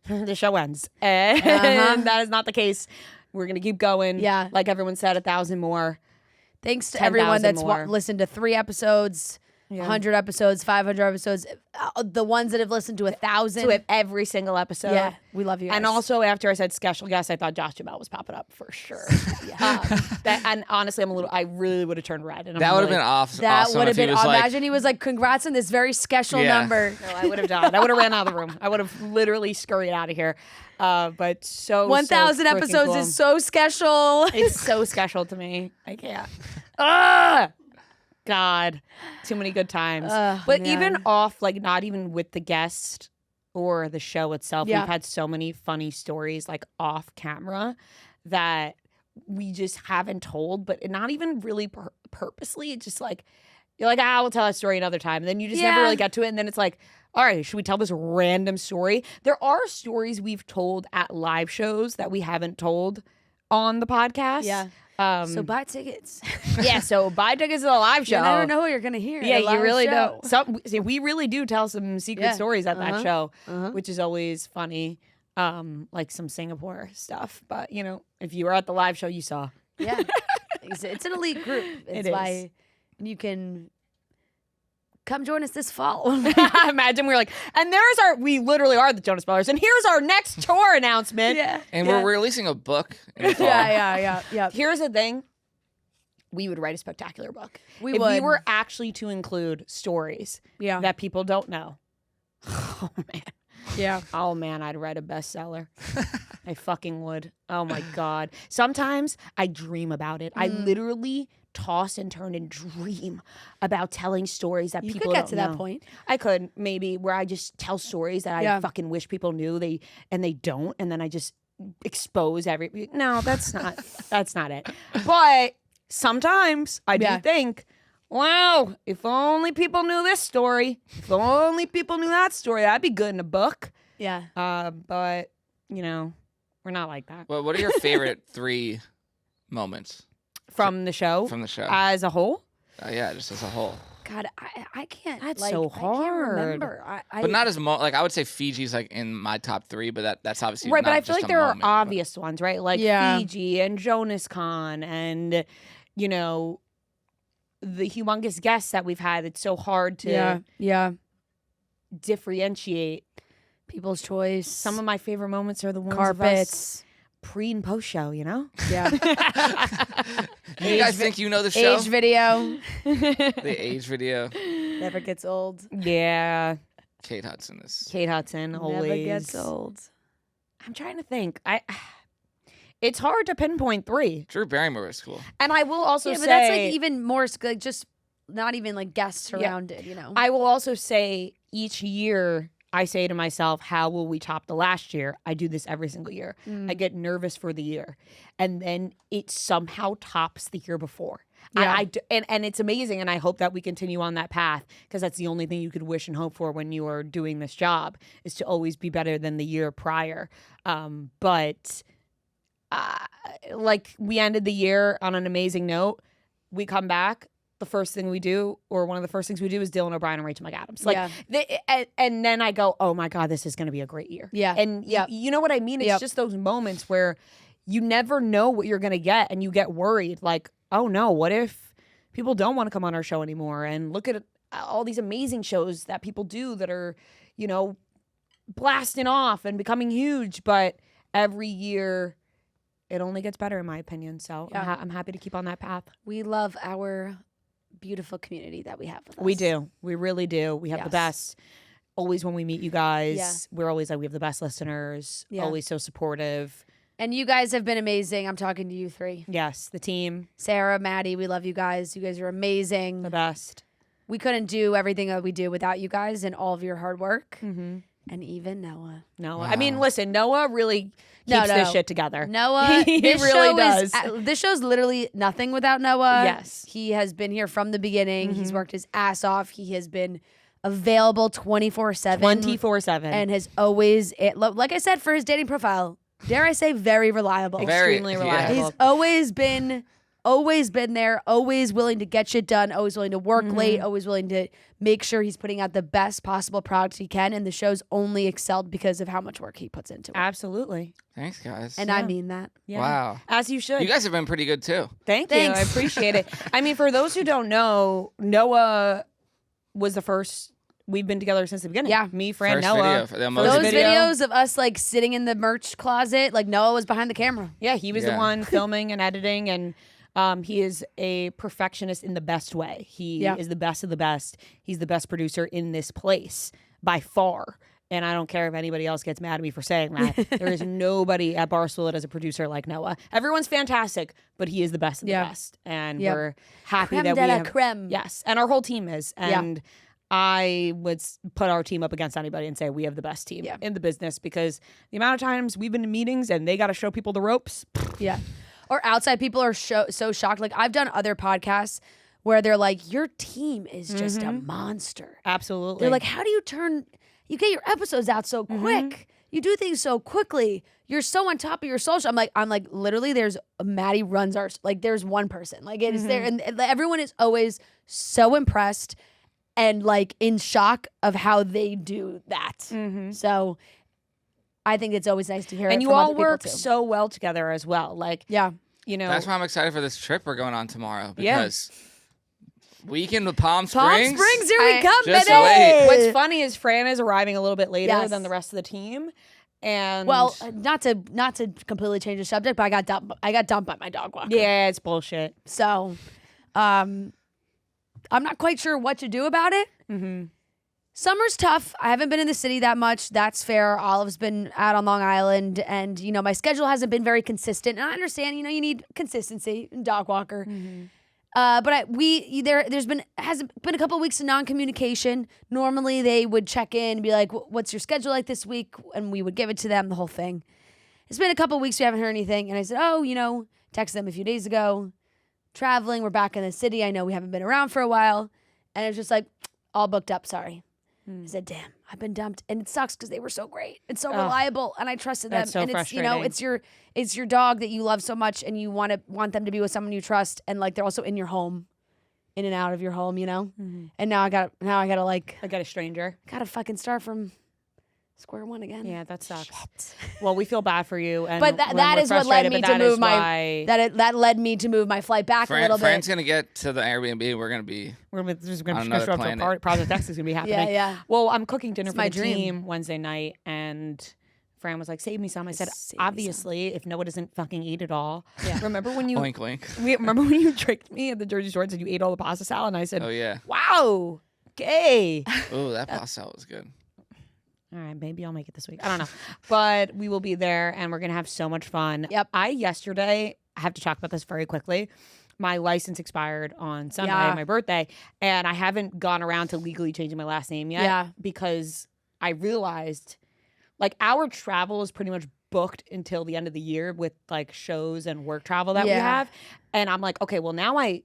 the show ends. And that is not the case. We're going to keep going. Yeah. Like everyone said, 1,000 more. Thanks to everyone that's listened to 3 episodes, 100 episodes, 500 episodes, the ones that have listened to 1,000. To every single episode. Yeah, we love you guys. And also, after I said special guest, I thought Josh Jamel was popping up for sure. And honestly, I really would have turned red. And that would have been awesome. That would have been. Imagine like, he was like, "Congrats on this very special number." No, I would have died. I would have ran out of the room. I would have literally scurried out of here. But 1,000 episodes cool. is so special. It's so special to me. I can't. God, too many good times. But even off, like not even with the guest or the show itself, we've had so many funny stories like off camera that we just haven't told, but not even really purposely. It's just like, you're like, we'll tell that story another time. And then you just never really get to it. And then it's like, all right, should we tell this random story? There are stories we've told at live shows that we haven't told on the podcast. Yeah. So buy tickets. So buy tickets to the live show. You never know what you're going to hear. Yeah, you really don't. We really do tell some secret stories at that show, which is always funny. Like some Singapore stuff. But, if you were at the live show, you saw. Yeah. It's an elite group. It's why you can come join us this fall. Imagine we're like, and we literally are the Jonas Brothers, and here's our next tour announcement. And we're releasing a book in the fall. Yeah. Here's the thing. We would write a spectacular book. If we were actually to include stories that people don't know. Oh, man. Yeah. Oh, man, I'd write a bestseller. I fucking would. Oh, my God. Sometimes I dream about it. I literally toss and turn and dream about telling stories that people don't know. You could get to that point. I could, maybe, where I just tell stories that I fucking wish people knew and they don't, and then I just expose every... No, that's not it. But sometimes I do think, wow, if only people knew this story, if only people knew that story, that'd be good in a book. Yeah. But, we're not like that. Well, what are your favorite 3 moments? From the show? From the show. As a whole? Yeah, just as a whole. God, I can't. That's so hard. I can't remember. But not as I would say Fiji's like in my top 3, but that's obviously right. Not but I feel just like there moment, are obvious ones, right? Like Fiji and Jonas Con, and the humongous guests that we've had. It's so hard to differentiate. People's Choice. Some of my favorite moments are the ones Carpets. pre and post show, you know? Yeah. You guys think you know the show? Age video. The age video. Never gets old. Yeah. Kate Hudson is. Kate Hudson, always. Never gets old. I'm trying to think. It's hard to pinpoint 3. Drew Barrymore is cool. And I will also Yeah, say, but that's like even more like just not even like guests surrounded, you know. I will also say each year I say to myself, how will we top the last year? I do this every single year. I get nervous for the year. And then it somehow tops the year before. Yeah. And it's amazing. And I hope that we continue on that path, because that's the only thing you could wish and hope for when you are doing this job, is to always be better than the year prior. But like we ended the year on an amazing note. We come back. The first thing we do, or one of the first things we do, is Dylan O'Brien and Rachel McAdams. Like, and then I go, oh my God, this is going to be a great year. Yeah. And you know what I mean? It's just those moments where you never know what you're going to get, and you get worried. Like, oh no, what if people don't want to come on our show anymore? And look at all these amazing shows that people do that are, you know, blasting off and becoming huge. But every year, it only gets better, in my opinion. So I'm happy to keep on that path. We love our beautiful community that we have with us. We do. We really do. We have the best. Always when we meet you guys, we're always like, we have the best listeners. Always so supportive. And you guys have been amazing. I'm talking to you 3. Yes, the team. Sarah, Maddie, we love you guys. You guys are amazing. The best. We couldn't do everything that we do without you guys and all of your hard work. Mm-hmm. And even Noah. Wow. I mean, listen, Noah really keeps this shit together. Noah, he this really show does. This show's literally nothing without Noah. Yes. He has been here from the beginning. He's worked his ass off. He has been available 24/7. 24/7. And has always, like I said, for his dating profile, dare I say, very reliable. Extremely reliable. He's always been there, always willing to get shit done, always willing to work late, always willing to make sure he's putting out the best possible product he can. And the show's only excelled because of how much work he puts into it. Absolutely. Thanks, guys. And I mean that. Yeah. Wow. As you should. You guys have been pretty good too. Thanks. Thanks. You. I appreciate it. I mean, for those who don't know, Noah was the first. We've been together since the beginning. Yeah. Me, Fran, First Noah. video, Those videos of us like sitting in the merch closet, like Noah was behind the camera. Yeah, he was the one filming and editing, and he is a perfectionist in the best way. He is the best of the best. He's the best producer in this place by far. And I don't care if anybody else gets mad at me for saying that. There is nobody at Barstool that is a producer like Noah. Everyone's fantastic, but he is the best of the best. And we're happy Creme that de we la have. creme. Yes, and our whole team is. And I would put our team up against anybody and say we have the best team in the business, because the amount of times we've been to meetings and they got to show people the ropes. Yeah. Or outside people are so shocked. Like I've done other podcasts where they're like, your team is just a monster. Absolutely. They're like, how do you get your episodes out so quick? You do things so quickly. You're so on top of your social. I'm like, literally, there's Maddie runs our, like there's one person. Like it is there. And everyone is always so impressed and like in shock of how they do that. So I think it's always nice to hear. And it you from all other people, work too. so well together as well. Like, you know, That's why I'm excited for this trip we're going on tomorrow, because weekend with Palm Springs. Palm Springs, here we come, just baby. wait. What's funny is Fran is arriving a little bit later Yes. than the rest of the team. And Well, not to completely change the subject, but I got dumped by my dog walker. yeah, it's bullshit. So, I'm not quite sure what to do about it. Summer's tough. I haven't been in the city that much. That's fair. Olive's been out on Long Island, and you know my schedule hasn't been very consistent. And I understand, you know, you need consistency in dog walker. But there's been a couple of weeks of non-communication. Normally they would check in and be like, "What's your schedule like this week?" And we would give it to them, the whole thing. It's been a couple of weeks we haven't heard anything, and I said, "Oh, you know, texted them a few days ago. Traveling, we're back in the city. I know we haven't been around for a while," and it's just like, all booked up. Sorry. I said, "Damn, I've been dumped," and it sucks because they were so great and so reliable, and I trusted them. That's so and it's, you know, frustrating. it's your dog that you love so much, and you want them to be with someone you trust, and like they're also in your home, in and out of your home, you know. And now I got a stranger. Gotta fucking start from square one again. Yeah, that sucks. Well, we feel bad for you, and But that is what led me to move that led me to move my flight back a little bit. Fran's gonna get to the Airbnb. We're gonna on another show up planet. to Project X is gonna be happening. Yeah. Well, I'm cooking dinner It's for my the dream. team Wednesday night, and Fran was like, save me some. I said, Save me obviously, if Noah doesn't fucking eat it all. Yeah. Remember when you Wink, wink. Remember when you tricked me at the Jersey Shore and said you ate all the pasta salad? And I said, Oh, yeah. wow, gay. Oh, that pasta salad was good. All right, maybe I'll make it this week. I don't know. But we will be there, and we're going to have so much fun. Yep. I have to talk about this very quickly. My license expired on Sunday, my birthday, and I haven't gone around to legally changing my last name yet because I realized, like, our travel is pretty much booked until the end of the year with, like, shows and work travel that we have. And I'm like, okay, well, now I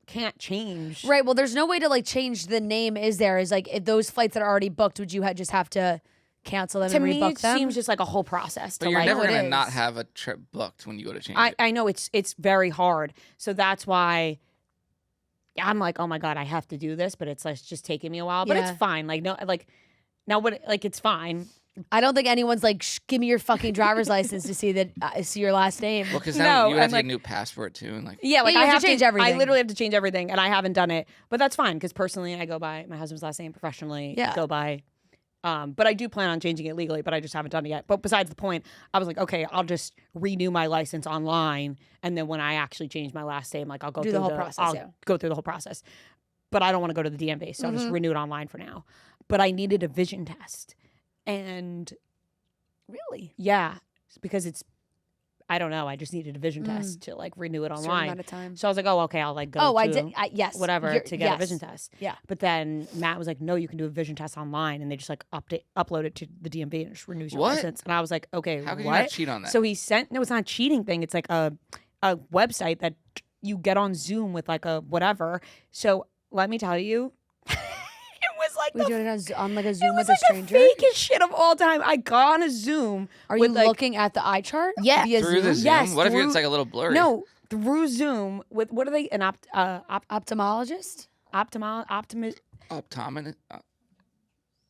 can't change. Right. Well, there's no way to, like, change the name, is there? Is, like, if those flights that are already booked, would you just have to cancel them To and me, rebook it them? seems just like a whole process. But you're never going to not have a trip booked when you go to change it. I know it's very hard. So that's why I'm like, oh my God, I have to do this, but it's like just taking me a while. But it's fine. Like, no, like, now what, like, it's fine. I don't think anyone's like, give me your fucking driver's license to see that see your last name. Well, because now you have to get a new passport too, and like yeah, like you I have to change everything. I literally have to change everything, and I haven't done it. But that's fine because personally, I go by my husband's last name. Professionally, go by. But I do plan on changing it legally, but I just haven't done it yet. But besides the point, I was like, okay, I'll just renew my license online, and then when I actually change my last name, like I'll go Do through the whole process. I'll go through the whole process. But I don't want to go to the DMV, so I'll just renew it online for now. But I needed a vision test, and really, yeah, because it's. I don't know. I just needed a vision test to like renew it Certain online. amount of time. So I was like, oh, okay, I'll like go. Oh, to I did. Yes, whatever to get a vision test. Yeah. But then Matt was like, no, you can do a vision test online, and they just like upload it to the DMV and it just renews your What? license. And I was like, okay, How could what? you not cheat on that? So he sent. No, it's not a cheating thing. It's like a website that you get on Zoom with like a whatever. So let me tell you. It was like We doing it on like a Zoom with was like a stranger. the fakest shit of all time. I got on a Zoom. Are you with, like, looking at the eye chart? Yeah. via through the Zoom. Yes, What if through- it's like a little blurry? No, through Zoom with what are they? An ophthalmologist? Optometrist.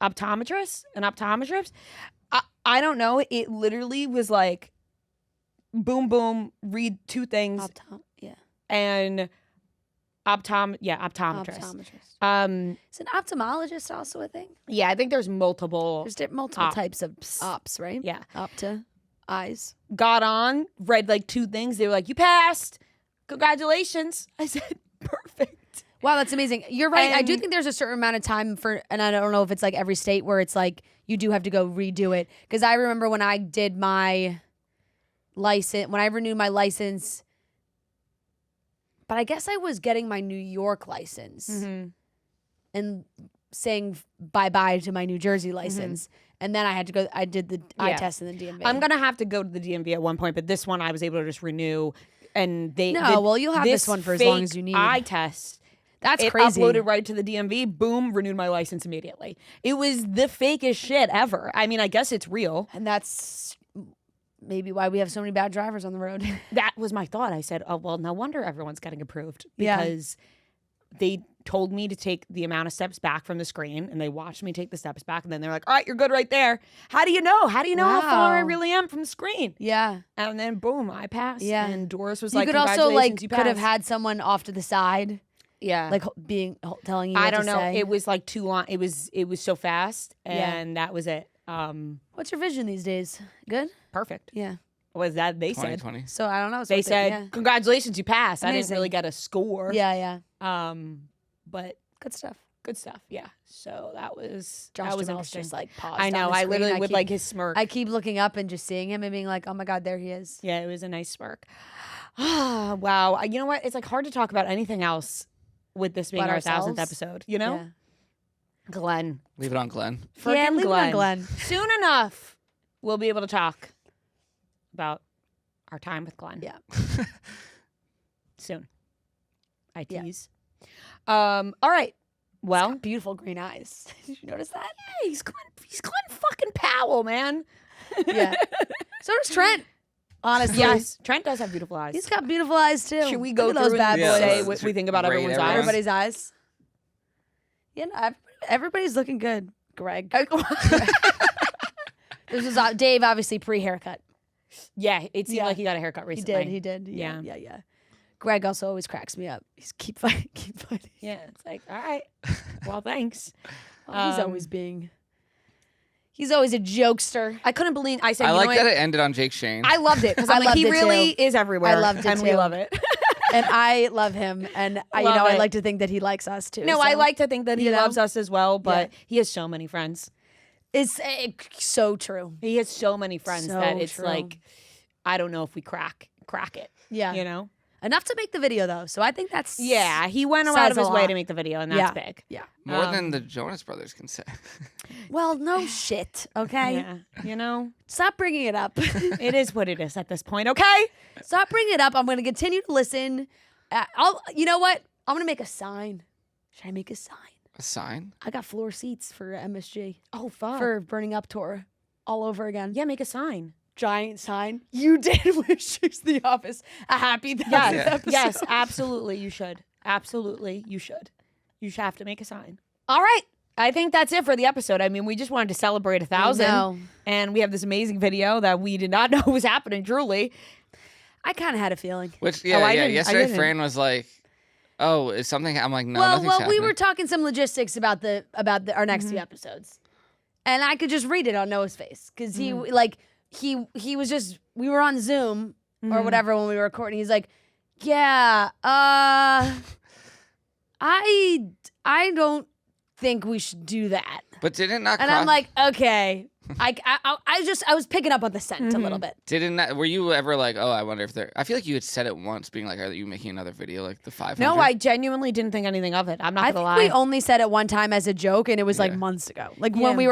Optometrist? An optometrist? I don't know. It literally was like, boom, boom, read two things. And optometrist. Is an ophthalmologist also a thing? Yeah, I think there's multiple. There's multiple types of ops, right? Yeah. Opta, eyes. Got on, read like two things. They were like, you passed. Congratulations. I said, perfect. Wow, that's amazing. You're right. I do And- think there's a certain amount of time for, and I don't know if it's like every state where it's like you do have to go redo it. Because I remember when I did my license, when I renewed my license, but I guess I was getting my New York license and saying bye-bye to my New Jersey license. And then I had to go, I did the eye test in the DMV. I'm going to have to go to the DMV at one point, but this one I was able to just renew. And they well, you'll have this one for as long as you need. Eye test. That's it crazy. Uploaded right to the DMV. Boom, renewed my license immediately. It was the fakest shit ever. I mean, I guess it's real. And that's maybe why we have so many bad drivers on the road. That was my thought. I said, oh, well, no wonder everyone's getting approved Yeah. because they told me to take the amount of steps back from the screen and they watched me take the steps back and then they're like, all right, you're good right there. How do you know? How do you know how far I Wow. really am from the screen? Yeah. And then boom, I passed. Yeah. And Doris was You like, could also like congratulations, you could have passed. had someone off to the side. Yeah. Like telling you I what don't to know. say. It was like too long. It was so fast Yeah. and that was it. What's your vision these days? Good? Perfect. Yeah. Was that they said? 2020. So I don't know. So They it's said, yeah. congratulations, you passed. I didn't Amazing. really get a score. Yeah, yeah. But Good stuff. good stuff. Yeah. So that was Josh that was Duhamel's interesting. just like paused. I know. on the I screen. literally with keep- like his smirk. I keep looking up and just seeing him and being like, oh my God, there he is. Yeah, it was a nice smirk. Wow. You know what? It's like hard to talk about anything else with this being But our 1000th ourselves? episode. You know, Yeah. Glenn. Leave it on Glenn. Frickin' leave it on Glenn. Soon enough, we'll be able to talk about our time with Glenn. Yeah. Soon. I Yeah. tease. All right. Well, Beautiful green eyes. Did you notice that? yeah, he's Glenn fucking Powell, man. Yeah. So does Trent. Honestly. Yes, Trent does have beautiful eyes. He's got beautiful eyes too. Should we go Look at through those bad and boys? say what we think about Rate everyone's everyone. eyes? Everybody's eyes. You know, everybody's looking good. Greg. This was Dave, obviously pre-haircut. Yeah, it seemed Yeah. like he got a haircut recently. He did. Yeah. Yeah. Greg also always cracks me up. He's keep fighting. Yeah, it's like, all right. Well, thanks. He's always being. He's always a jokester. I couldn't believe I said. I you like know that what? it ended on Jake Shane. I loved it because I I'm like, loved he it really too. is everywhere. I loved it and too. we love it. And I love him. And I Love like it. to think that he likes us too. No, so, I like to think that he you know? loves us as well, but he has so many friends. It's so true. He has so many friends So that it's true. like, I don't know if we crack it. Yeah. You know? Enough to make the video though. So I think that's Yeah, he went out says of a his way lot. to make the video, and that's Yeah. big. Yeah. More than the Jonas Brothers can say. Well, no shit. Okay. Yeah, you know? Stop bringing it up. It is what it is at this point, okay? Stop bringing it up. I'm going to continue to listen. You know what? I'm going to make a sign. Should I make a sign? A sign? I got floor seats for MSG. Oh, fuck. For Burning Up tour all over again. Yeah, make a sign. Giant sign. You did wish Chicks in the Office a happy 1000th episode. Yes, absolutely, you should. Absolutely, you should. You should have to make a sign. All right. I think that's it for the episode. I mean, we just wanted to celebrate 1,000. know. And we have this amazing video that we did not know was happening, truly. I kind of had a feeling. Which, I didn't- I yesterday didn't. Fran was like, oh, is something, I'm like, no, well, nothing's happening. we were talking some logistics about our next few episodes. And I could just read it on Noah's face. Because he was just, we were on Zoom or whatever when we were recording. He's like, yeah, I don't think we should do that. But did it not And cross? I'm like, okay. I was picking up on the scent a little bit. Were you ever like, oh, I wonder if they're, I feel like you had said it once, being like, are you making another video like the 500? No, I genuinely didn't think anything of it. I'm not I going to think lie. we only said it one time as a joke, and it was like months ago. Like when we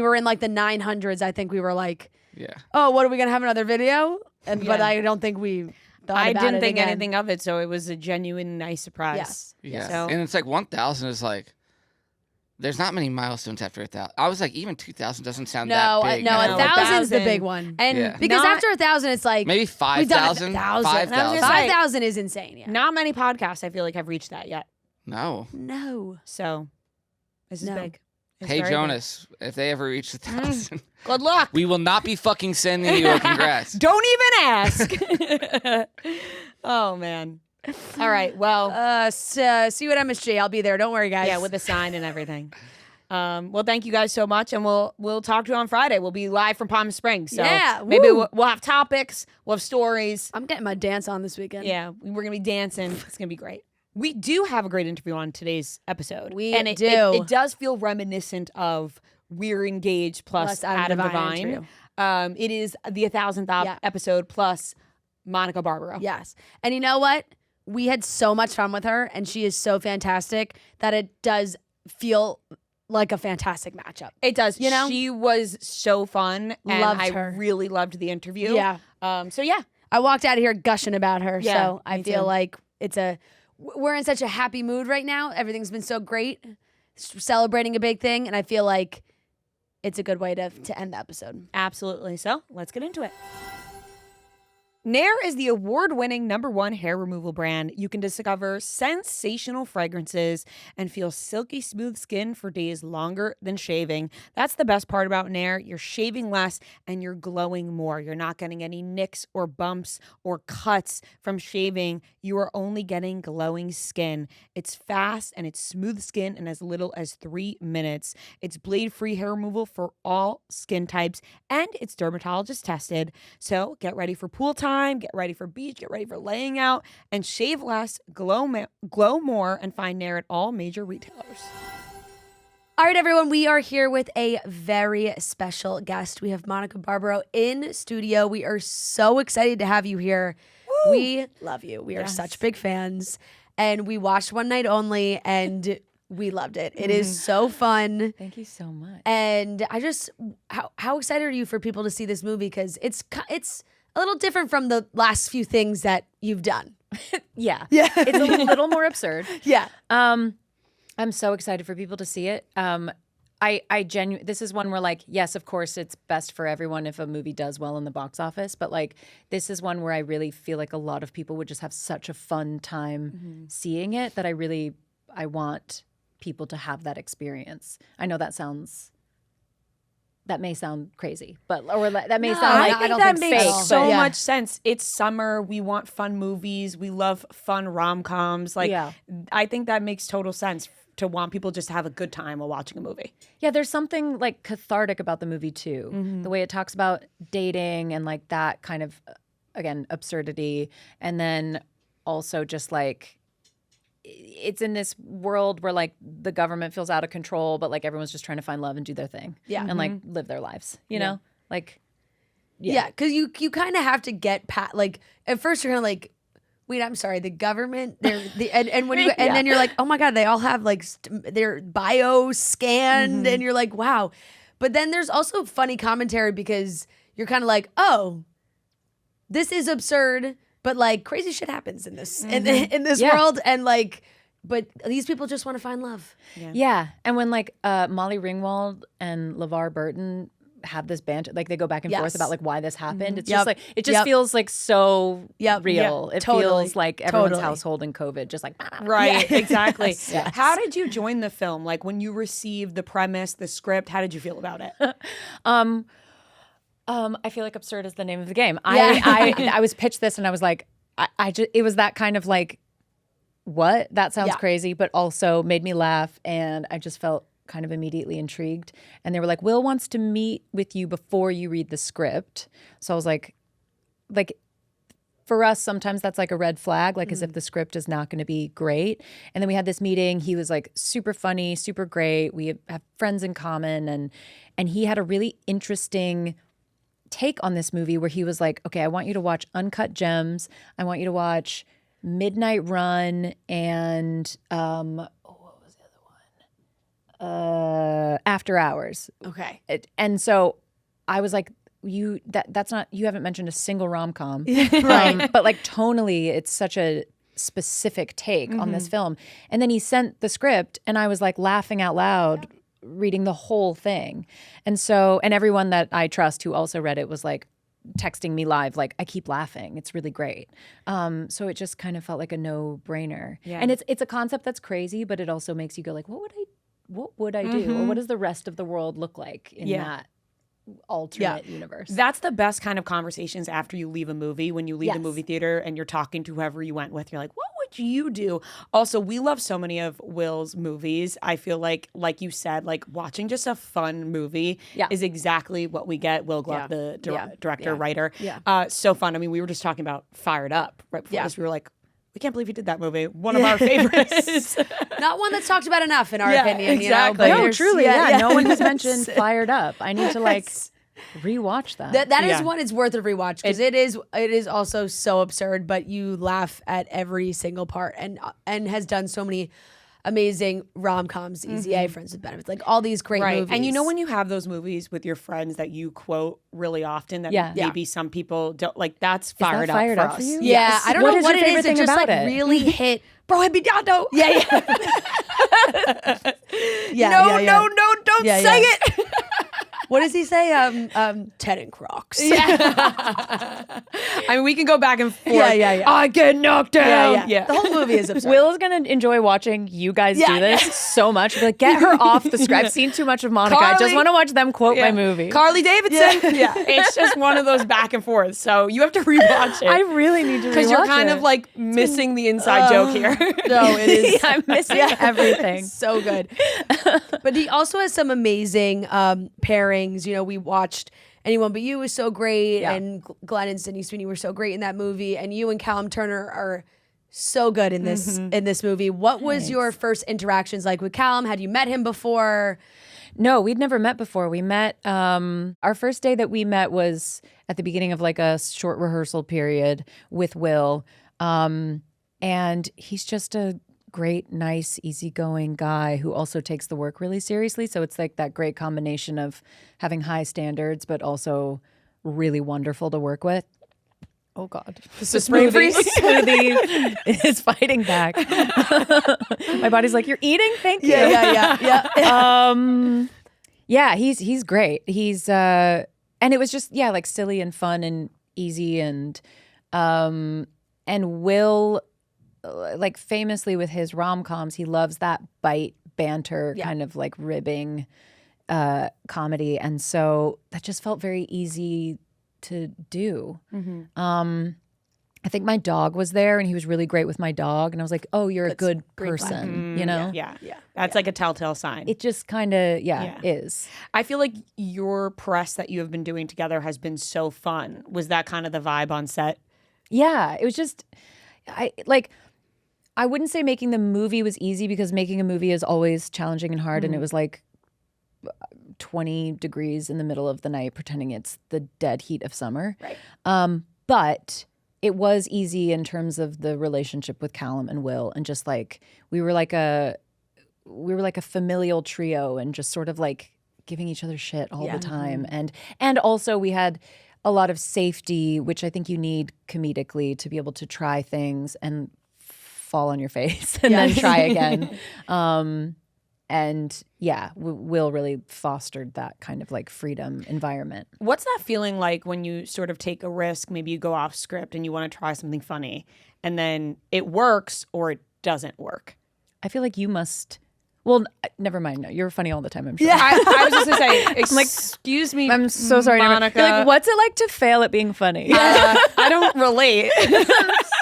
were in like the 900s, I think we were like, yeah. oh, what are we gonna have another video? But I don't think we. I about didn't it think again. anything of it, so it was a genuine nice surprise. Yes. Yeah. So, And it's like 1,000 is like, there's not many milestones after 1,000. I was like, even 2,000 doesn't sound that big. No, No, 1,000's the 1,000. big one. And Yeah. Because not- after 1,000, it's like Maybe we've done 5,000. 1,000. 5,000. 5,000 is insane. Yeah. not many podcasts I feel like have reached that yet. No. No. So this is No. big. It's Hey, very Jonas, if they ever reach 1,000, big. Good luck. we will not be fucking sending you a congrats. Don't even ask. Oh man. All right. Well, See you at MSG. I'll be there. Don't worry, guys. yeah, with the sign and everything. Well, thank you guys so much, and we'll talk to you on Friday. We'll be live from Palm Springs. So Yeah, maybe woo. we'll have topics. We'll have stories. I'm getting my dance on this weekend. Yeah, we're gonna be dancing. It's gonna be great. We do have a great interview on today's episode. We it, do. It does feel reminiscent of We're Engaged plus Adam Devine. interview. It is the 1,000th episode plus Monica Barbaro. Yes. And you know what? We had so much fun with her, and she is so fantastic that it does feel like a fantastic matchup. It does. You know? She was so fun, and Loved I her. really loved the interview. Yeah. So yeah. I walked out of here gushing about her. Yeah, So I me feel too. like we're in such a happy mood right now. Everything's been so great. Celebrating a big thing, and I feel like it's a good way to end the episode. Absolutely. So let's get into it. Nair is the award-winning #1 hair removal brand. You can discover sensational fragrances and feel silky smooth skin for days longer than shaving. That's the best part about Nair. You're shaving less and you're glowing more. You're not getting any nicks or bumps or cuts from shaving. You are only getting glowing skin. It's fast and it's smooth skin in as little as 3 minutes. It's blade-free hair removal for all skin types and it's dermatologist tested. So get ready for pool time. Get ready for beach, get ready for laying out, and shave less, glow more, and find Nair at all major retailers. All right, everyone, we are here with a very special guest. We have Monica Barbaro in studio. We are so excited to have you here. Woo! We love you. We are such big fans. And we watched One Night Only, and we loved it. It is so fun. Thank you so much. And I just, how excited are you for people to see this movie? Because it's a little different from the last few things that you've done. Yeah. Yeah. It's a little more absurd. Yeah. I'm so excited for people to see it. This is one where, like, yes, of course it's best for everyone if a movie does well in the box office, but like this is one where I really feel like a lot of people would just have such a fun time seeing it that I want people to have that experience. I know that may sound crazy, that may sound like I don't think makes fake. so but much sense. It's summer. We want fun movies. We love fun rom-coms. Like, Yeah. I think that makes total sense. to want people just to have a good time while watching a movie. Yeah, there's something like cathartic about the movie too. Mm-hmm. The way it talks about dating and like that kind of, again, absurdity. And then also just like, it's in this world where like the government feels out of control, but like everyone's just trying to find love and do their thing. Yeah. And like live their lives, you know? Like, Yeah, because you kind of have to get like at first you're kind of like, wait, I'm sorry, the government. And when you and then you're like, oh my god, they all have like their bio scanned, and you're like, wow. But then there's also funny commentary because you're kind of like, oh, this is absurd, but like crazy shit happens in this in this world, and like, but these people just want to find love. Yeah. And when like Molly Ringwald and LeVar Burton have this banter, like they go back and forth about like why this happened. It's just like it just feels like so real. It feels like everyone's household in COVID, just like right, exactly. Yes. How did you join the film? Like when you received the premise, the script, how did you feel about it? I feel like absurd is the name of the game. I was pitched this and I was like, I just, it was that kind of like, what? That sounds crazy, but also made me laugh, and I just felt kind of immediately intrigued. And they were like, Will wants to meet with you before you read the script. So I was like for us, sometimes that's like a red flag, like as if the script is not going to be great. And then we had this meeting. He was like super funny, super great. We have friends in common, and he had a really interesting take on this movie where he was like, okay, I want you to watch Uncut Gems. I want you to watch Midnight Run and After Hours. Okay. And so I was like, that's not, you haven't mentioned a single rom-com. Right. But like tonally, it's such a specific take on this film. And then he sent the script and I was like laughing out loud reading the whole thing. And so, and everyone that I trust who also read it was like texting me live, like, I keep laughing. It's really great. So it just kind of felt like a no-brainer. Yeah. And it's a concept that's crazy, but it also makes you go like, what would I do? Or what does the rest of the world look like in that alternate universe? That's the best kind of conversations after you leave a movie. When you leave the movie theater and you're talking to whoever you went with, you're like, what would you do? Also, we love so many of Will's movies. I feel like you said, like watching just a fun movie is exactly what we get. Will Gluck, the director, writer. Yeah. So fun. I mean, we were just talking about Fired Up right before this. We were like, we can't believe he did that movie. One of our favorites. Not one that's talked about enough in our opinion. Exactly. You know? No, truly, no one has mentioned Fired Up. I need to like rewatch that. That is one it's worth a rewatch because it is also so absurd, but you laugh at every single part and has done so many amazing rom-coms, Easy A, Friends with Benefits, like all these great movies. And you know when you have those movies with your friends that you quote really often that maybe some people don't, like that's Fired Up for us. Yeah, yes. I don't know what it is. It just like really hit. Bro, I be down though. Yeah. No, don't say it. What does he say? Ted and Crocs. Yeah. I mean, we can go back and forth. Yeah. I get knocked down. Yeah. The whole movie is absurd. Will is going to enjoy watching you guys do this so much. Be like, get her off the script. I've seen too much of Monica. I just want to watch them quote my movie. Carly Davidson. Yeah. It's just one of those back and forth. So you have to rewatch it. I really need to rewatch it. Because you're kind of like missing the inside joke here. No, it is. I'm missing everything. So good. But he also has some amazing pairings. You know, we watched Anyone But You was so great, and Glenn and Sydney Sweeney were so great in that movie, and you and Callum Turner are so good in this movie. What was your first interactions like with Callum? Had you met him before? No, we'd never met before. We met, our first day that we met was at the beginning of like a short rehearsal period with Will. And he's just a great, nice, easygoing guy who also takes the work really seriously. So it's like that great combination of having high standards, but also really wonderful to work with. Oh God, the smoothie is fighting back. My body's like, you're eating? Thank you. Yeah, he's great. He's and it was just like silly and fun and easy and Will, like famously with his rom-coms, he loves that bite banter kind of like ribbing comedy, and so that just felt very easy to do. And I think my dog was there and he was really great with my dog. And I was like, oh, you're a good person, you know? Yeah. That's like a telltale sign. It just kind of, is. I feel like your press that you have been doing together has been so fun. Was that kind of the vibe on set? Yeah, it was just, I wouldn't say making the movie was easy because making a movie is always challenging and hard. And it was like 20 degrees in the middle of the night pretending it's the dead heat of summer. Right. But it was easy in terms of the relationship with Callum and Will, and just like we were like a familial trio, and just sort of like giving each other shit all the time. And also we had a lot of safety, which I think you need comedically to be able to try things and fall on your face and then try again. And Will really fostered that kind of like freedom environment. What's that feeling like when you sort of take a risk, maybe you go off script and you want to try something funny and then it works or it doesn't work? I feel like you must... Well, never mind. No, you're funny all the time, I'm sure. Yeah, I was just going to say, excuse me, I'm so sorry, Monica. You're like, what's it like to fail at being funny? I don't relate. I'm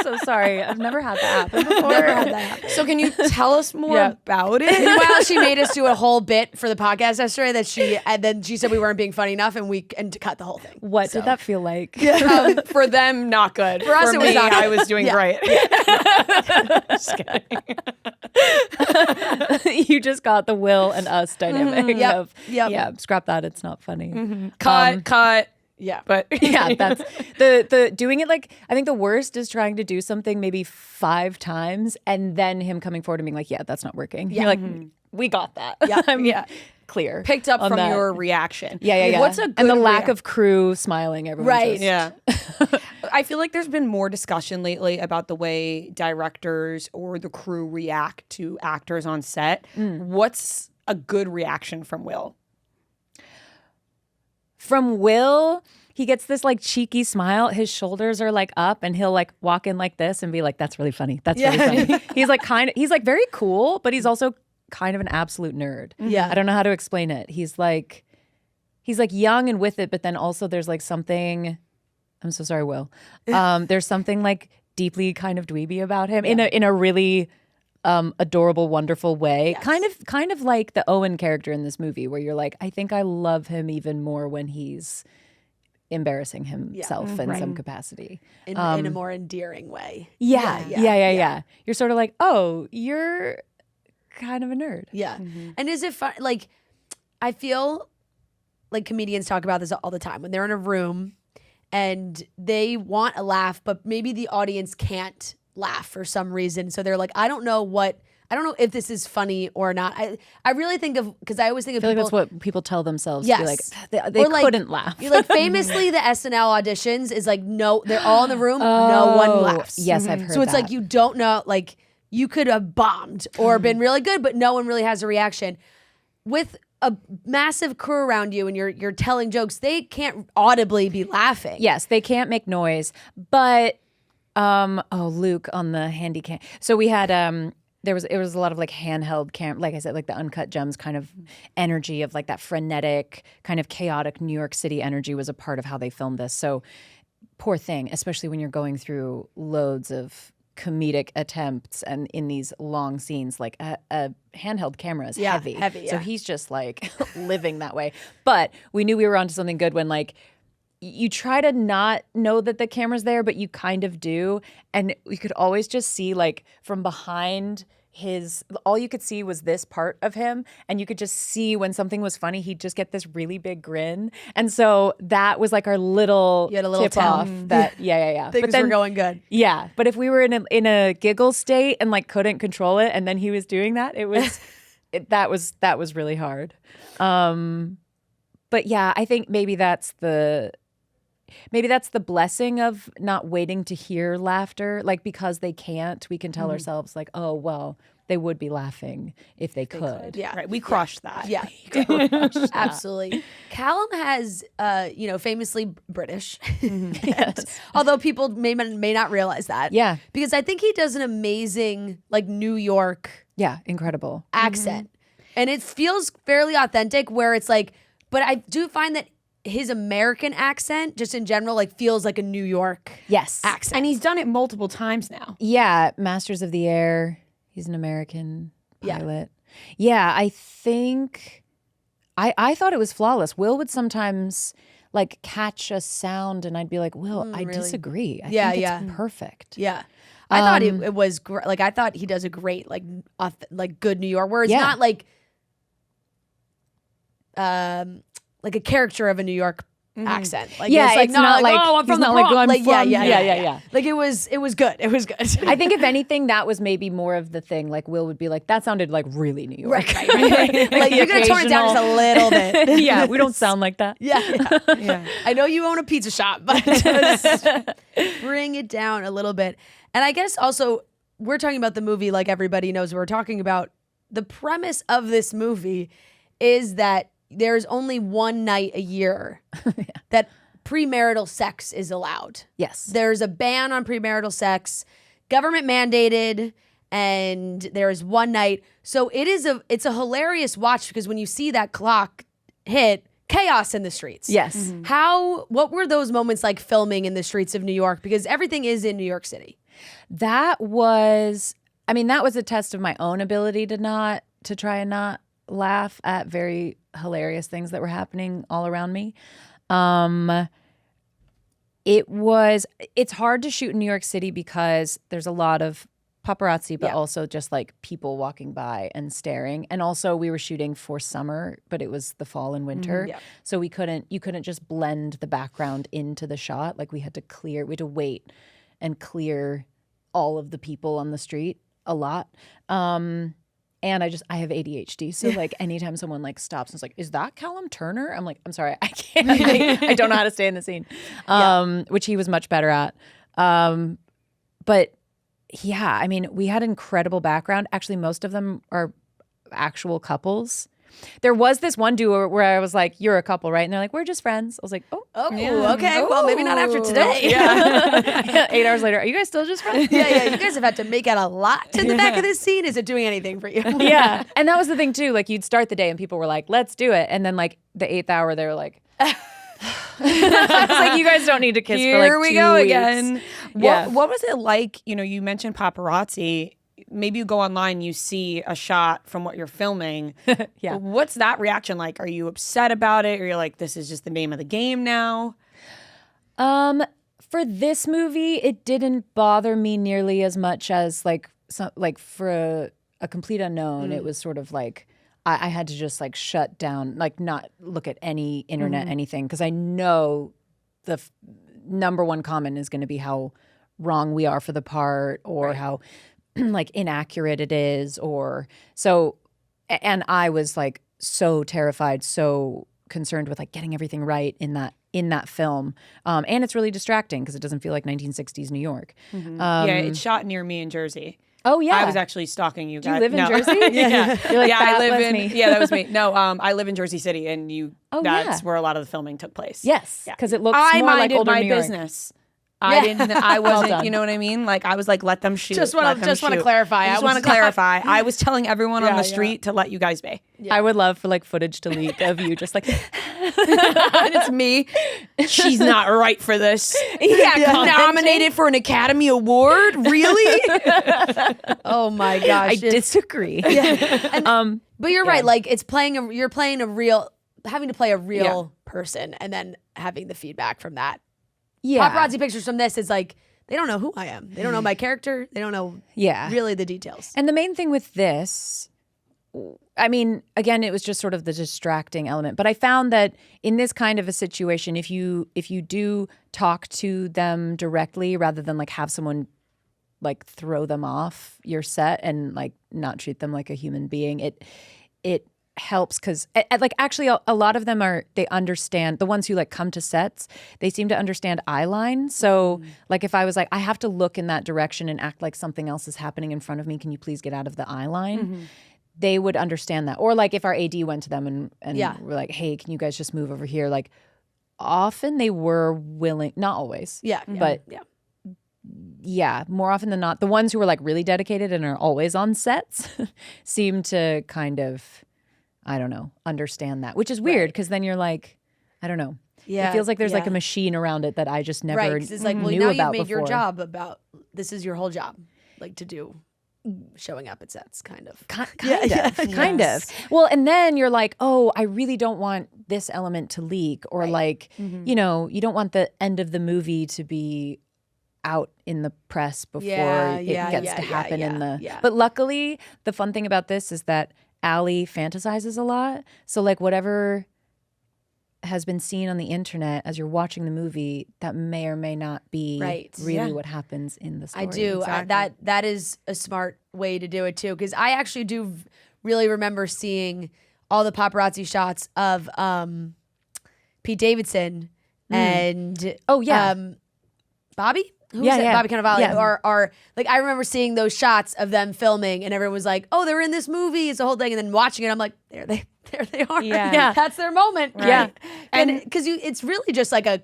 so sorry. I've never had that happen before. Never had that happen. So can you tell us more about it? Meanwhile, she made us do a whole bit for the podcast yesterday and then she said we weren't being funny enough and to cut the whole thing. What did that feel like? For them, not good. For us, it was me, not good. I was doing great. Just kidding. You just got the Will and us dynamic of scrap that, it's not funny. Cut. Yeah. But that's the doing it like, I think the worst is trying to do something maybe 5 times and then him coming forward and being like, that's not working. You're like, we got that. Yeah. Clear. Picked up from that. your reaction. Yeah. What's a good and the lack of crew smiling, everyone. Right. Yeah. I feel like there's been more discussion lately about the way directors or the crew react to actors on set. What's a good reaction from Will? From Will, he gets this like cheeky smile. His shoulders are like up and he'll like walk in like this and be like, that's really funny. That's really funny. He's like very cool, but he's also kind of an absolute nerd. Yeah. I don't know how to explain it. He's like young and with it, but then also there's like something, I'm so sorry, Will. There's something like deeply kind of dweeby about him in a really adorable, wonderful way. Yes. Kind of like the Owen character in this movie where you're like, I think I love him even more when he's embarrassing himself in some capacity. In a more endearing way. Yeah. You're sort of like, oh, you're kind of a nerd. Yeah. And is it fun? Like, I feel like comedians talk about this all the time when they're in a room and they want a laugh, but maybe the audience can't laugh for some reason. So they're like, I don't know if this is funny or not. I really think of, because I always think of I feel people. like that's what people tell themselves. Yes. To be like, they couldn't laugh. You're like, famously, the SNL auditions is like, no, they're all in the room. No one laughs. Yes, I've heard So it's that. like, you don't know, like, you could have bombed or been really good, but no one really has a reaction. With a massive crew around you and you're telling jokes, they can't audibly be laughing. Yes, they can't make noise. But Luke on the handy cam. So we had it was a lot of like handheld cam, like I said, like the Uncut Gems kind of energy of like that frenetic, kind of chaotic New York City energy was a part of how they filmed this. So poor thing, especially when you're going through loads of comedic attempts and in these long scenes, like a handheld camera is heavy. So he's just like living that way. But we knew we were onto something good when like you try to not know that the camera's there, but you kind of do. And we could always just see like from behind all you could see was this part of him. And you could just see when something was funny, he'd just get this really big grin. And so that was like our little, tip off that, Things were going good. Yeah. But if we were in a giggle state and like couldn't control it, and then he was doing that, it was, that was really hard. But yeah, I think maybe that's the blessing of not waiting to hear laughter. Like, because they can't, we can tell ourselves like, oh, well, they would be laughing if they could. Yeah. Right. We crushed that. Yeah. Absolutely. Callum has, famously British. Yes. Although people may not realize that. Yeah. Because I think he does an amazing, like, New York. Yeah. Incredible. Accent. And it feels fairly authentic where it's like, but I do find that his American accent, just in general, like feels like a New York accent. And he's done it multiple times now. Yeah, Masters of the Air. He's an American pilot. Yeah, I think I thought it was flawless. Will would sometimes like catch a sound and I'd be like, Will, I disagree. I think it's perfect. Yeah. I thought it was great. Like I thought he does a great like good New York, where it's not like a caricature of a New York accent. Like it's not like oh, I'm from the Bronx. Like, yeah. Like it was good. It was good. I think if anything, that was maybe more of the thing. Like Will would be like, that sounded like really New York. Right. Like you're gonna tone it down just a little bit. Yeah, we don't sound like that. Yeah. I know you own a pizza shop, but just bring it down a little bit. And I guess also we're talking about the movie like everybody knows we're talking about. The premise of this movie is that there's only one night a year that premarital sex is allowed. Yes. There's a ban on premarital sex, government mandated, and there's one night. So it's a hilarious watch because when you see that clock hit, chaos in the streets. Yes. What were those moments like filming in the streets of New York? Because everything is in New York City. That was a test of my own ability to try and not laugh at very hilarious things that were happening all around me. It's hard to shoot in New York City because there's a lot of paparazzi, but also just like people walking by and staring. And also we were shooting for summer, but it was the fall and winter. So you couldn't just blend the background into the shot. Like we had to wait and clear all of the people on the street a lot. And I have ADHD. So like anytime someone like stops and is like, is that Callum Turner? I'm like, I'm sorry, I can't. I don't know how to stay in the scene, which he was much better at. But yeah, I mean, we had incredible background. Actually, most of them are actual couples. There was this one duo where I was like, you're a couple, right? And they're like, we're just friends. I was like, okay. Well, maybe not after today. 8 hours later, are you guys still just friends? Yeah. You guys have had to make out a lot in the back of this scene. Is it doing anything for you? Yeah. And that was the thing too. Like you'd start the day and people were like, let's do it. And then like the 8th hour, they were like, I was like, you guys don't need to kiss for like 2 weeks. Here we go again. What was it like? You mentioned paparazzi. Maybe you go online, you see a shot from what you're filming. What's that reaction like? Are you upset about it? Or you're like, this is just the name of the game now? For this movie, it didn't bother me nearly as much as like for a Complete Unknown. It was sort of like I had to just like shut down, like not look at any internet, anything, because I know the number one comment is going to be how wrong we are for the part or how like inaccurate it is, or so. And I was like so terrified, so concerned with like getting everything right in that film. And it's really distracting because it doesn't feel like 1960s New York. It's shot near me in Jersey. Oh yeah, I was actually stalking you guys. Do you live in Jersey? Yeah. You're like, I live was in. me. Yeah, that was me. No, I live in Jersey City, and that's where a lot of the filming took place. Yes, because it looks more like older New York. Business. I wasn't, you know what I mean? Like, I was like, let them shoot. Just want to clarify. I just want to clarify. I was telling everyone on the street to let you guys be. I would love for like footage to leak of you just like, and it's me. She's not right for this. Nominated for an Academy Award? Really? Oh my gosh. I disagree. But you're right. Like, it's you're playing having to play a real person and then having the feedback from that. Yeah. Paparazzi pictures from this is like, they don't know who I am. They don't know my character. They don't know really the details. And the main thing with this, I mean, again, it was just sort of the distracting element. But I found that in this kind of a situation, if you do talk to them directly rather than like have someone like throw them off your set and like not treat them like a human being, it helps because like actually a lot of them they understand, the ones who like come to sets, they seem to understand eye line. So like if I was like, I have to look in that direction and act like something else is happening in front of me, can you please get out of the eye line? They would understand that. Or like if our AD went to them and we're like, hey, can you guys just move over here? Like often they were willing, not always. But more often than not, the ones who were like really dedicated and are always on sets seem to kind of, I don't know, understand that, which is weird because then you're like, I don't know. Yeah, It feels like there's like yeah. a machine around it that I just never Right, 'cause it's like, well, knew now about you've made your before. job about, this is your whole job, like to do, showing up at sets, kind of. Kind Yes. of. Well, and then you're like, oh, I really don't want this element to leak, or like, Mhm. you know, you don't want the end of the movie to be out in the press before it gets to happen in the. yeah. But luckily, the fun thing about this is that Allie fantasizes a lot. So like whatever has been seen on the internet as you're watching the movie, that may or may not be really what happens in the story. I do. That is a smart way to do it too, because I actually do really remember seeing all the paparazzi shots of Pete Davidson and Bobby. Who was it? Bobby Cannavale. Yeah. Or like I remember seeing those shots of them filming, and everyone was like, "Oh, they're in this movie." It's the whole thing, and then watching it, I'm like, "There they are. Yeah, that's their moment." Right. Yeah, and because it's really just like a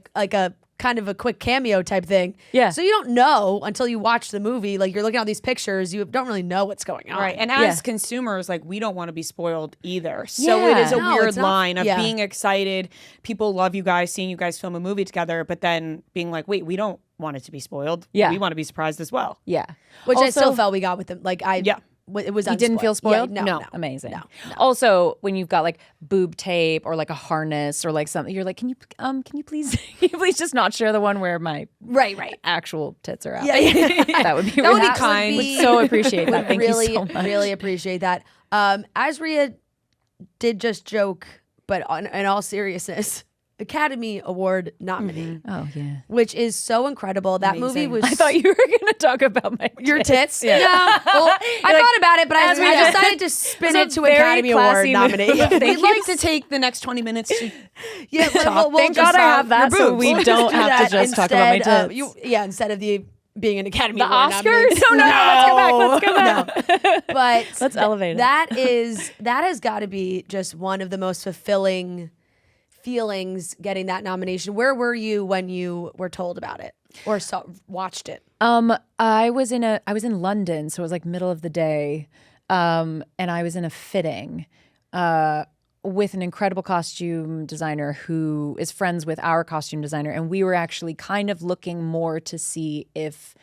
kind of a quick cameo type thing. Yeah. So you don't know until you watch the movie. Like you're looking at all these pictures, you don't really know what's going on. Right. And as consumers, like we don't want to be spoiled either. So it is a weird line of being excited. People love you guys, seeing you guys film a movie together, but then being like, wait, we don't want it to be spoiled. Yeah. We want to be surprised as well. Yeah. Which I still Also- felt we got with them. Like it was You didn't feel unspoiled. spoiled? Yeah, no. Amazing. Also, when you've got like boob tape or like a harness or like something, you're like, can you please just not share the one where my right actual tits are out? Yeah. That would be That would really be kind. Would so appreciate that. Would Thank really, you so much. really appreciate that. As Rhea did just joke, but in all seriousness, Academy Award nominee. Oh yeah, which is so incredible. That movie was. I thought you were going to talk about my your tits. Yeah. Yeah. Well, I thought about it, but I decided to spin it to Academy Award nominee. We'd like to take the next 20 minutes to we'll Thank just God I have that, your so boobs. we We'll don't do have to that just talk about my instead of- tits. instead of being an Academy The Award nominee. Oscars? No, let's go back. No. But Let's elevate it. that has got to be just one of the most fulfilling feelings, getting that nomination. Where were you when you were told about it or watched it? I was in London, so it was like middle of the day, and I was in a fitting with an incredible costume designer who is friends with our costume designer, and we were actually kind of looking more to see if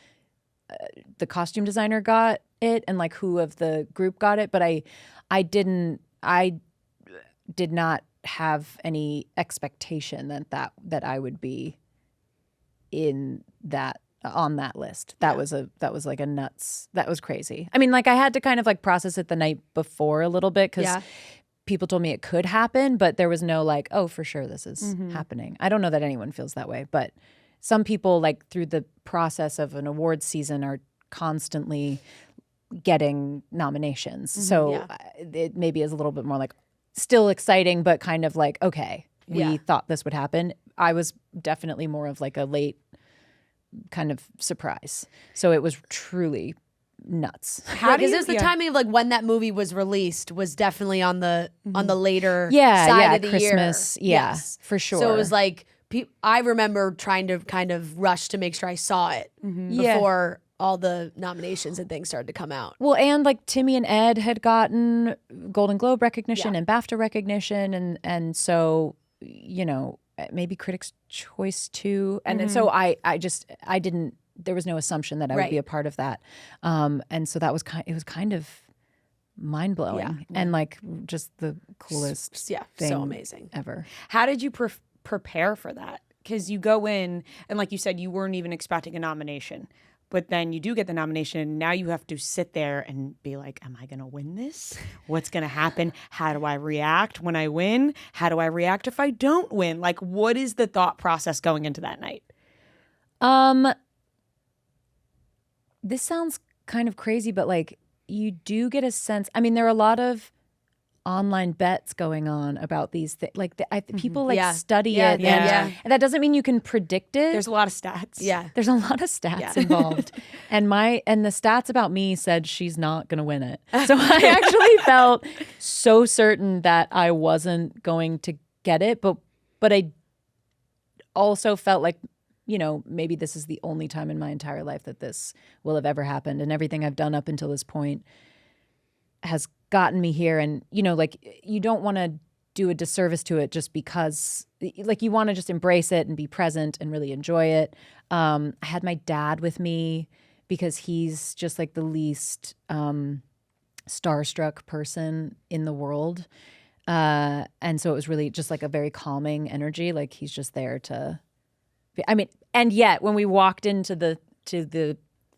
the costume designer got it and like who of the group got it, but I did not have any expectation that I would be in that on that list. That was like a nuts. That was crazy. I mean, like I had to kind of like process it the night before a little bit because people told me it could happen, but there was no like, oh, for sure this is happening. I don't know that anyone feels that way, but some people like through the process of an awards season are constantly getting nominations. So it maybe is a little bit more like still exciting, but kind of like, okay, we thought this would happen. I was definitely more of like a late kind of surprise. So it was truly nuts. Because it was the timing of like when that movie was released was definitely on the later Yeah, side yeah, of the Christmas, year. yeah, for sure. So it was like I remember trying to kind of rush to make sure I saw it before all the nominations and things started to come out. Well, and like Timmy and Ed had gotten Golden Globe recognition and BAFTA recognition, and so you know maybe Critics' Choice too, and so I didn't. There was no assumption that I would be a part of that, and so that was kind of mind blowing and like just the coolest thing so amazing ever. How did you prepare for that? Because you go in and like you said, you weren't even expecting a nomination. But then you do get the nomination, and now you have to sit there and be like, am I going to win this? What's going to happen? How do I react when I win? How do I react if I don't win? Like, what is the thought process going into that night? This sounds kind of crazy, but like you do get a sense. I mean, there are a lot of online bets going on about these things. Like people like study it. And that doesn't mean you can predict it. There's a lot of stats. Yeah. There's a lot of stats involved. And the stats about me said she's not going to win it. So I actually felt so certain that I wasn't going to get it, but I also felt like, you know, maybe this is the only time in my entire life that this will have ever happened, and everything I've done up until this point has gotten me here. And, you know, like you don't want to do a disservice to it just because like you want to just embrace it and be present and really enjoy it. I had my dad with me because he's just like the least starstruck person in the world. And so it was really just like a very calming energy. Like he's just there to, and yet when we walked into the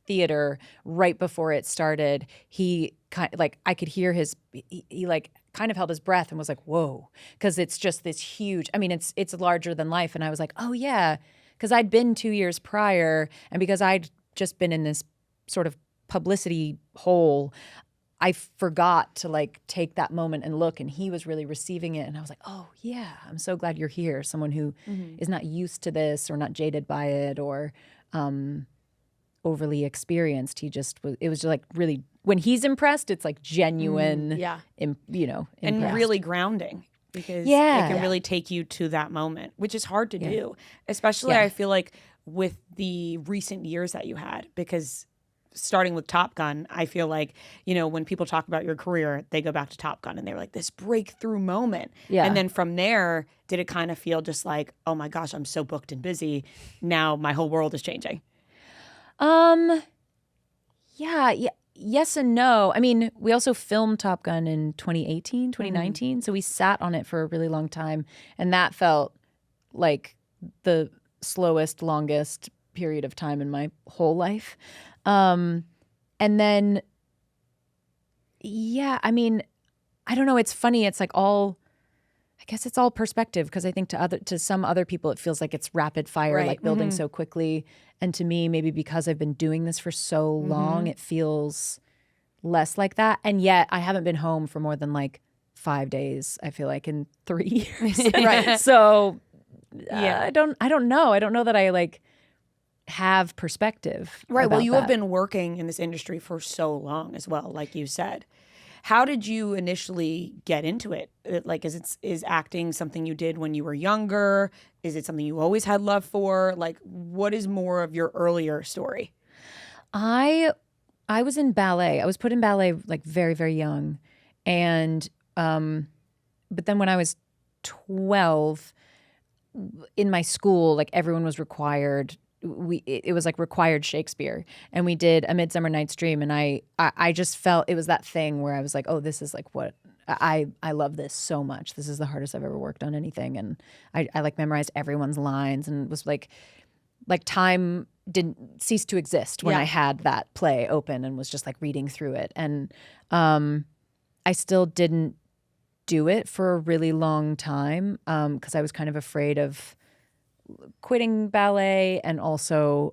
theater right before it started, he kind of like, I could hear he like kind of held his breath and was like, whoa, because it's just this huge, it's larger than life. And I was like, oh yeah, because I'd been 2 years prior, and because I'd just been in this sort of publicity hole, I forgot to like take that moment and look, and he was really receiving it. And I was like, oh yeah, I'm so glad you're here. Someone who is not used to this or not jaded by it or overly experienced. It was just like really, when he's impressed, it's like genuine, and impressed. really grounding, because it can really take you to that moment, which is hard to do, especially I feel like with the recent years that you had, because starting with Top Gun, I feel like, when people talk about your career, they go back to Top Gun and they're like, this breakthrough moment. Yeah. And then from there, did it kind of feel just like, oh my gosh, I'm so booked and busy. Now my whole world is changing. Yes and no. We also filmed Top Gun in 2019. So we sat on it for a really long time. And that felt like the slowest, longest period of time in my whole life. And then, I don't know. It's funny. It's like I guess it's all perspective, because I think to some other people, it feels like it's rapid fire, like building so quickly. And to me, maybe because I've been doing this for so long, it feels less like that. And yet I haven't been home for more than like 5 days, I feel like, in 3 years. Right. So I don't know. I don't know that I like have perspective. Right. Well, you have been working in this industry for so long as well, like you said. How did you initially get into it? Like, is acting something you did when you were younger? Is it something you always had love for? Like, what is more of your earlier story? I was in ballet. I was put in ballet like very, very young. And but then when I was 12, in my school, like everyone was required. It was like required Shakespeare, and we did A Midsummer Night's Dream, and I just felt it was that thing where I was like, oh, this is like what I love this so much. This is the hardest I've ever worked on anything, and I like memorized everyone's lines, and it was like time didn't cease to exist when I had that play open and was just like reading through it, and I still didn't do it for a really long time because I was kind of afraid of quitting ballet, and also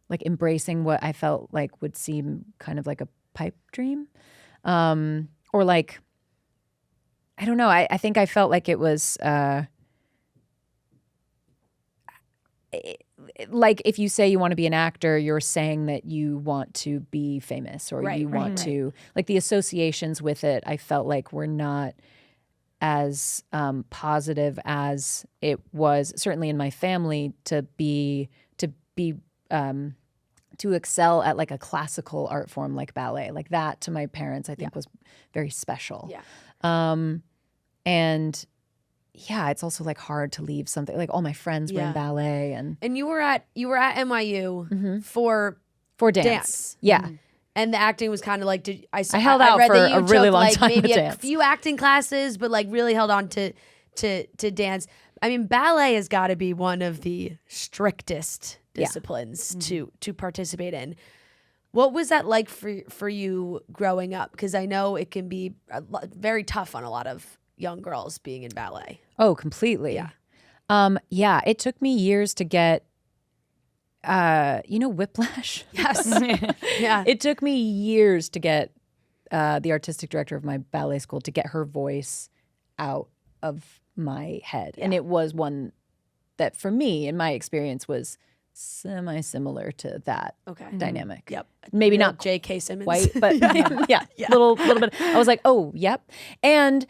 like embracing what I felt like would seem kind of like a pipe dream, or like, I don't know. I think I felt like it was like if you say you want to be an actor, you're saying that you want to be famous, or you want to, like, the associations with it, I felt like were not as positive as it was certainly in my family to excel at like a classical art form like ballet. Like that to my parents, I think was very special. Yeah. And yeah, it's also like hard to leave something, like all my friends were in ballet, and you were at NYU for dance. Yeah. Mm-hmm. And the acting was kind of like, I held out read for that you a really took long like time maybe with a dance. few acting classes, but like really held on to dance. I mean, ballet has got to be one of the strictest disciplines to participate in. What was that like for you growing up? Because I know it can be very tough on a lot of young girls being in ballet. Oh, completely. Yeah. It took me years to get whiplash. Yes. Yeah. It took me years to get the artistic director of my ballet school to get her voice out of my head. And it was one that, for me, in my experience, was semi-similar to that dynamic. Yep. Maybe Real not J.K. Simmons. quite, but little bit. I was like, oh, yep. And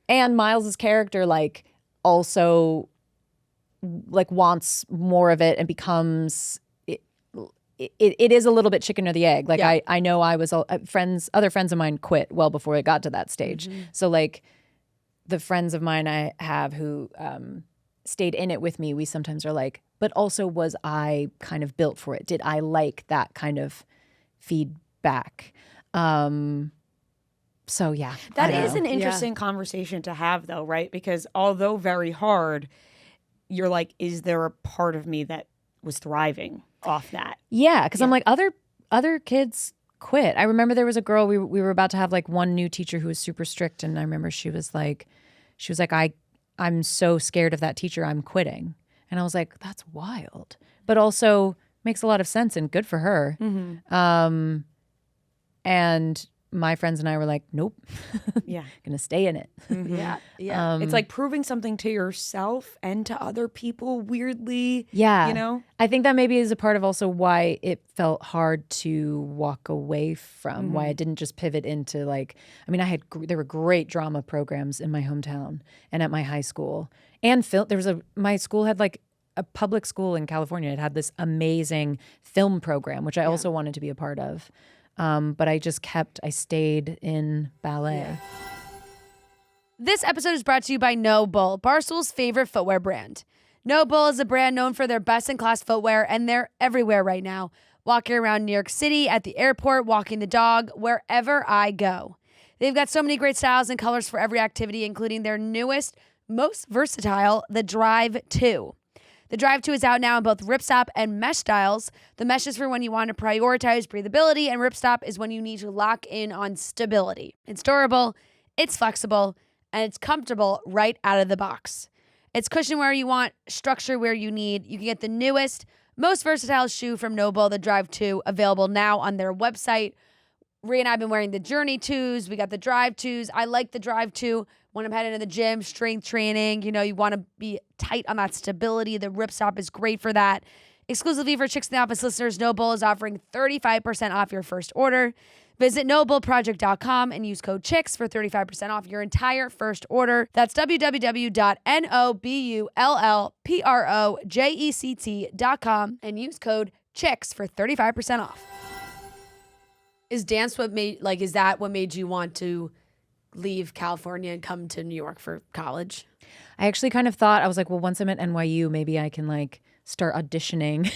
Miles's character, like, also like wants more of it and becomes it is a little bit chicken or the egg. Like I know I was other friends of mine quit well before it got to that stage. So like the friends of mine I have who stayed in it with me, we sometimes are like, but also was I kind of built for it? Did I like that kind of feedback? So yeah. That is an interesting conversation to have though, right? Because although very hard, you're like, is there a part of me that was thriving off that? Yeah, because I'm like, other kids quit. I remember there was a girl, we were about to have like one new teacher who was super strict, and I remember she was like, I'm so scared of that teacher, I'm quitting. And I was like, that's wild. But also makes a lot of sense and good for her. Mm-hmm. And my friends and I were like, nope. Yeah. Gonna stay in it. Mm-hmm. Yeah. It's like proving something to yourself and to other people weirdly. Yeah. You know? I think that maybe is a part of also why it felt hard to walk away from, why I didn't just pivot into like, I mean, there were great drama programs in my hometown and at my high school. And my school had like a public school in California. It had this amazing film program, which I also wanted to be a part of. But I stayed in ballet. Yeah. This episode is brought to you by Noble, Barstool's favorite footwear brand. Noble is a brand known for their best-in-class footwear, and they're everywhere right now. Walking around New York City, at the airport, walking the dog, wherever I go. They've got so many great styles and colors for every activity, including their newest, most versatile, the Drive 2. The Drive 2 is out now in both ripstop and mesh styles. The mesh is for when you want to prioritize breathability, and ripstop is when you need to lock in on stability. It's durable, it's flexible, and it's comfortable right out of the box. It's cushion where you want, structure where you need. You can get the newest, most versatile shoe from Noble, the Drive 2, available now on their website. Rhea and I have been wearing the Journey 2s. We got the Drive 2s. I like the Drive 2 when I'm heading to the gym, strength training. You know, you want to be tight on that stability. The ripstop is great for that. Exclusively for Chicks in the Office listeners, Noble is offering 35% off your first order. Visit nobleproject.com and use code CHICKS for 35% off your entire first order. That's www.nobleproject.com and use code CHICKS for 35% off. Is that what made you want to leave California and come to New York for college? I actually kind of thought, I was like, well, once I'm at NYU, maybe I can like start auditioning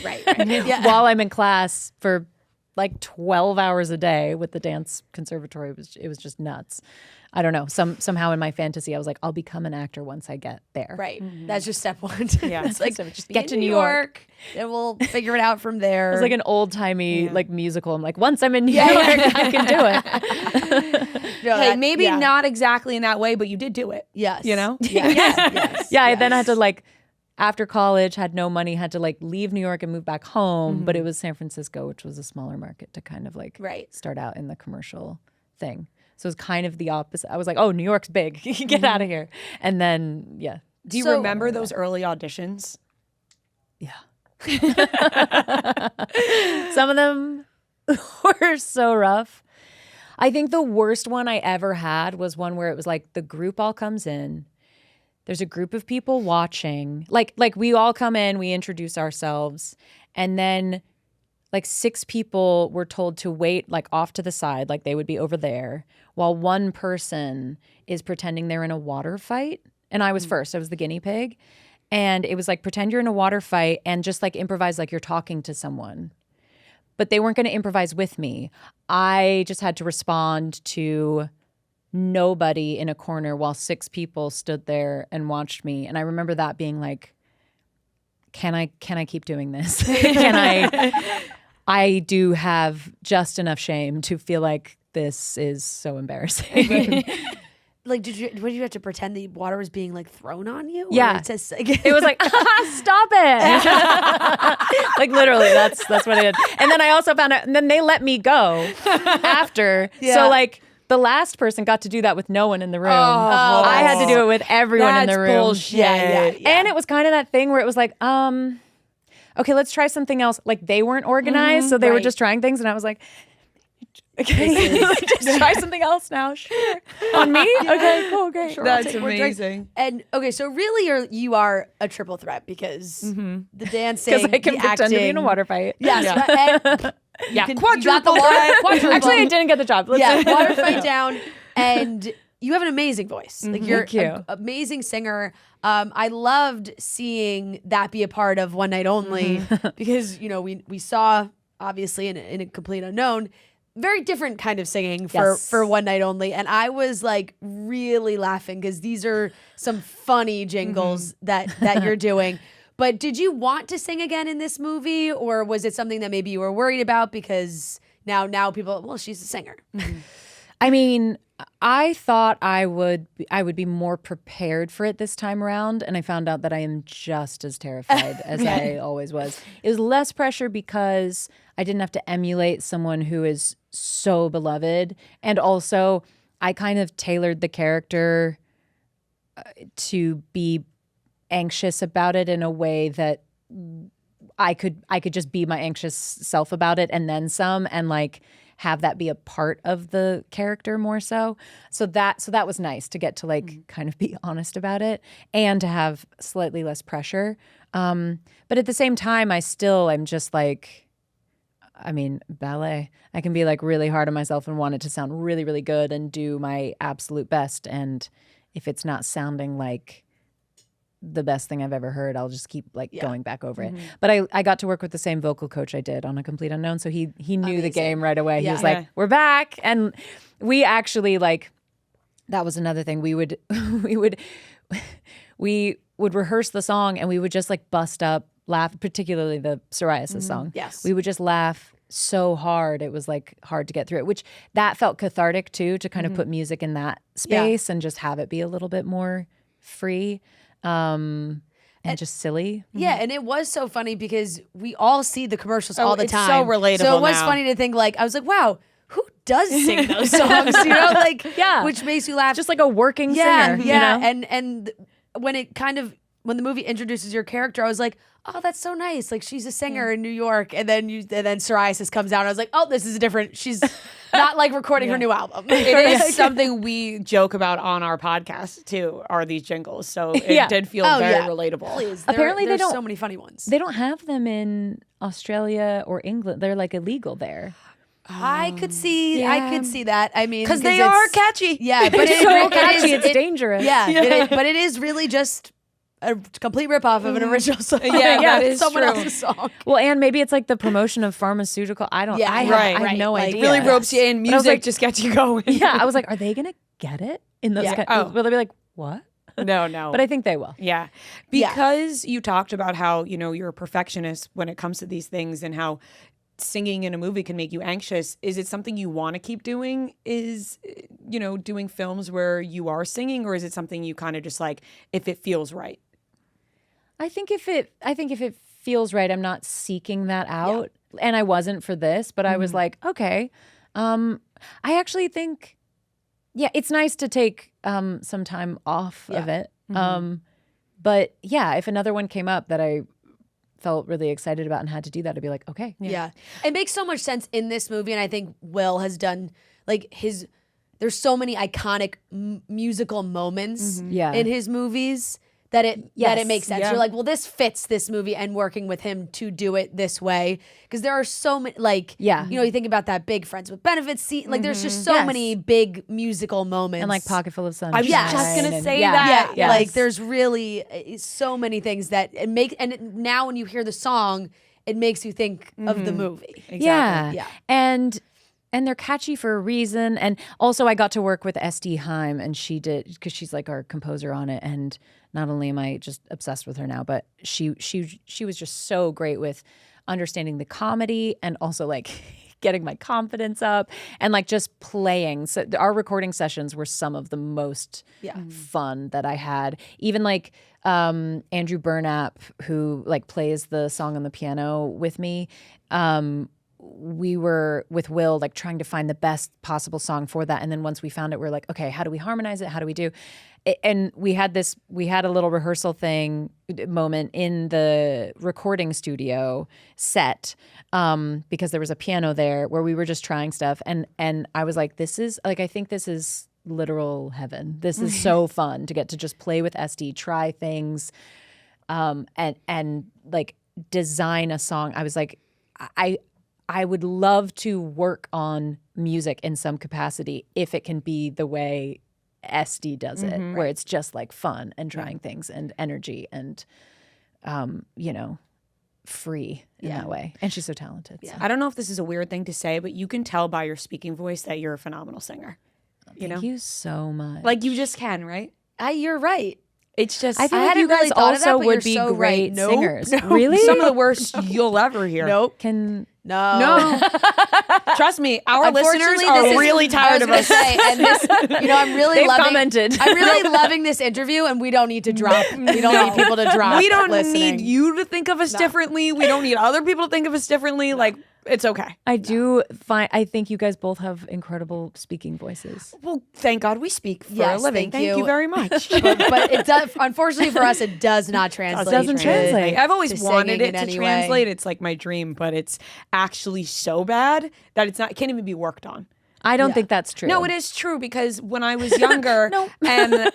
while I'm in class for like 12 hours a day with the dance conservatory. It was just nuts. I don't know. Somehow in my fantasy, I was like, I'll become an actor once I get there. Right. That's just step one. Yeah. It's like, just get to New York and we'll figure it out from there. It's like an old timey like musical. I'm like, once I'm in New York, I can do it. Maybe not exactly in that way, but you did do it. Yes. You know? Yes. I then had to like, after college, had no money, had to like leave New York and move back home. But it was San Francisco, which was a smaller market to kind of like start out in the commercial thing. So it was kind of the opposite. I was like, oh, New York's big. Get out of here. And then, Do you remember those early auditions? Yeah. Some of them were so rough. I think the worst one I ever had was one where it was like the group all comes in. There's a group of people watching. Like we all come in, we introduce ourselves, and then like 6 people were told to wait like off to the side, like they would be over there, while one person is pretending they're in a water fight. And I was first. I was the guinea pig. And it was like, pretend you're in a water fight and just like improvise like you're talking to someone. But they weren't going to improvise with me. I just had to respond to nobody in a corner while 6 people stood there and watched me. And I remember that being like, can I keep doing this? I do have just enough shame to feel like this is so embarrassing. Like, did you have to pretend the water was being like thrown on you? Yeah. It was like, stop it. Like literally, that's what I did. And then I also found out, and then they let me go after. Yeah. So like the last person got to do that with no one in the room. I had to do it with everyone in the room. Bullshit. Yeah. And it was kind of that thing where it was like, okay, let's try something else. Like they weren't organized, so they were just trying things, and I was like, okay, just try something else now. Sure. On me? Okay, cool, great. Sure, That's amazing. And okay, so really you are a triple threat because the dancing, because I can the pretend acting, to be in a water fight. Yes. Yeah. You got the quadruple. Actually, I didn't get the job. Water fight down. And you have an amazing voice. Like you're an amazing singer. I loved seeing that be a part of One Night Only because, you know, we saw obviously in a Complete Unknown, very different kind of singing for One Night Only. And I was like really laughing because these are some funny jingles that you're doing. But did you want to sing again in this movie, or was it something that maybe you were worried about because now people, well, she's a singer. I mean, I thought I would be more prepared for it this time around, and I found out that I am just as terrified as I always was. It was less pressure because I didn't have to emulate someone who is so beloved, and also I kind of tailored the character to be anxious about it in a way that I could just be my anxious self about it and then some, and like have that be a part of the character more so. So that was nice to get to like kind of be honest about it and to have slightly less pressure. But at the same time, I'm just like, I mean, ballet. I can be like really hard on myself and want it to sound really, really good and do my absolute best. And if it's not sounding like the best thing I've ever heard, I'll just keep like going back over it. But I got to work with the same vocal coach I did on A Complete Unknown, so he knew the game right away. He was like, "We're back," and we actually like that was another thing. We would rehearse the song and we would just like bust up, laugh, particularly the psoriasis song. Yes, we would just laugh so hard. It was like hard to get through it, which that felt cathartic too, to kind of put music in that space and just have it be a little bit more free. And just silly. Yeah, and it was so funny because we all see the commercials all the it's time. so relatable So it was now. funny to think like, I was like, wow, who does sing those songs? You know, like, which makes you laugh. Just like a working Yeah, singer. yeah. You know? And when the movie introduces your character, I was like, oh, that's so nice. Like she's a singer in New York, and then psoriasis comes out. And I was like, oh, this is different. She's not like recording her new album. It is something we joke about on our podcast too, are these jingles. So it did feel very relatable. Please. Apparently there's they don't, so many funny ones. They don't have them in Australia or England. They're like illegal there. I could see that. I mean, because they are catchy. Yeah, but it's so catchy. It's dangerous. Yeah, but it is really just a complete ripoff of an original song. Yeah, that is someone true. else's song. Well, and maybe it's like the promotion of pharmaceutical. I don't. Yeah, I have no like, idea. Really ropes you in. But I was Music like, just gets you going. Yeah, I was like, are they gonna get it in those? Will they be like, what? No. But I think they will. Yeah. Because you talked about how, you know, you're a perfectionist when it comes to these things and how singing in a movie can make you anxious. Is it something you want to keep doing? Is, you know, doing films where you are singing, or is it something you kind of just like if it feels right? I think if it feels right, I'm not seeking that out. And I wasn't for this, but I was like, okay. I actually think, it's nice to take some time off of it. But yeah, if another one came up that I felt really excited about and had to do that, I'd be like, okay. Yeah. It makes so much sense in this movie, and I think Will has done like there's so many iconic musical moments in his movies that it makes sense. You're like, well, this fits this movie, and working with him to do it this way, because there are so many, like, you know, you think about that big Friends with Benefits scene, like there's just so many big musical moments, And like Pocket Full of Sunshine. I was just gonna say that. Yes. Like there's really so many things that now when you hear the song, it makes you think of the movie. Exactly. Yeah. And they're catchy for a reason. And also I got to work with SD Heim, and she did, because she's like our composer on it. And not only am I just obsessed with her now, but she was just so great with understanding the comedy and also like getting my confidence up and like just playing. So our recording sessions were some of the most fun that I had. Even like Andrew Burnap, who like plays the song on the piano with me, we were with Will like trying to find the best possible song for that. And then once we found it, we're like, okay, how do we harmonize it? How do we do? And we had a little rehearsal moment in the recording studio set, because there was a piano there where we were just trying stuff. And I was like, I think this is literal heaven. This is so fun to get to just play with SD, try things, and like design a song. I was like, I would love to work on music in some capacity if it can be the way Esty does it, where it's just like fun and trying things and energy and, free in that way. And she's so talented. Yeah. I don't know if this is a weird thing to say, but you can tell by your speaking voice that you're a phenomenal singer. Thank you so much. Like you just can, right? You're right. It's just I feel like you guys also would be great singers. Really? Some of the worst you'll ever hear. Nope. No. Trust me, our listeners are really tired of us. And this, I'm really They've loving. commented. I'm really loving this interview, and we don't need to drop. We don't need people to drop. We don't listening. need you to think of us differently. We don't need other people to think of us differently. Like, it's okay. I think you guys both have incredible speaking voices. Well, thank God we speak for a Yes, living. thank you. very much. but it does. Unfortunately for us, it does not translate. It doesn't translate. I've always to wanted singing it in to any translate. way. It's like my dream, but it's actually so bad that it can't even be worked on. I don't think that's true. No, it is true because when I was younger and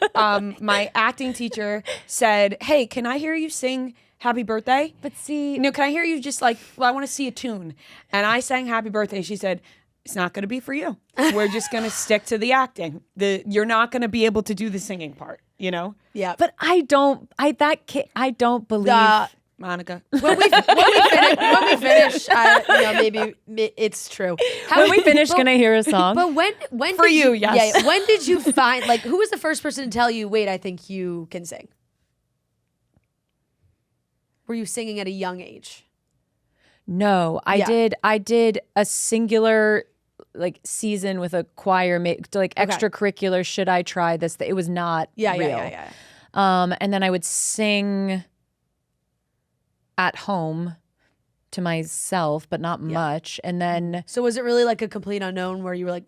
my acting teacher said, "Hey, can I hear you sing Happy Birthday?" But see, can I hear you just like, I want to see a tune. And I sang Happy Birthday. She said, "It's not going to be for you. We're just going to stick to the acting. You're not going to be able to do the singing part, Yeah. But I don't believe Monica. When we finish, maybe it's true. When we finish, can I hear a song? But when For did you, yes. Yeah. When did you find who was the first person to tell you? Wait, I think you can sing. Were you singing at a young age? No, I did a singular season with a choir, extracurricular. Should I try this? It was not real. Yeah. And then I would sing at home to myself, but not much. And then, So was it really like a complete unknown where you were like,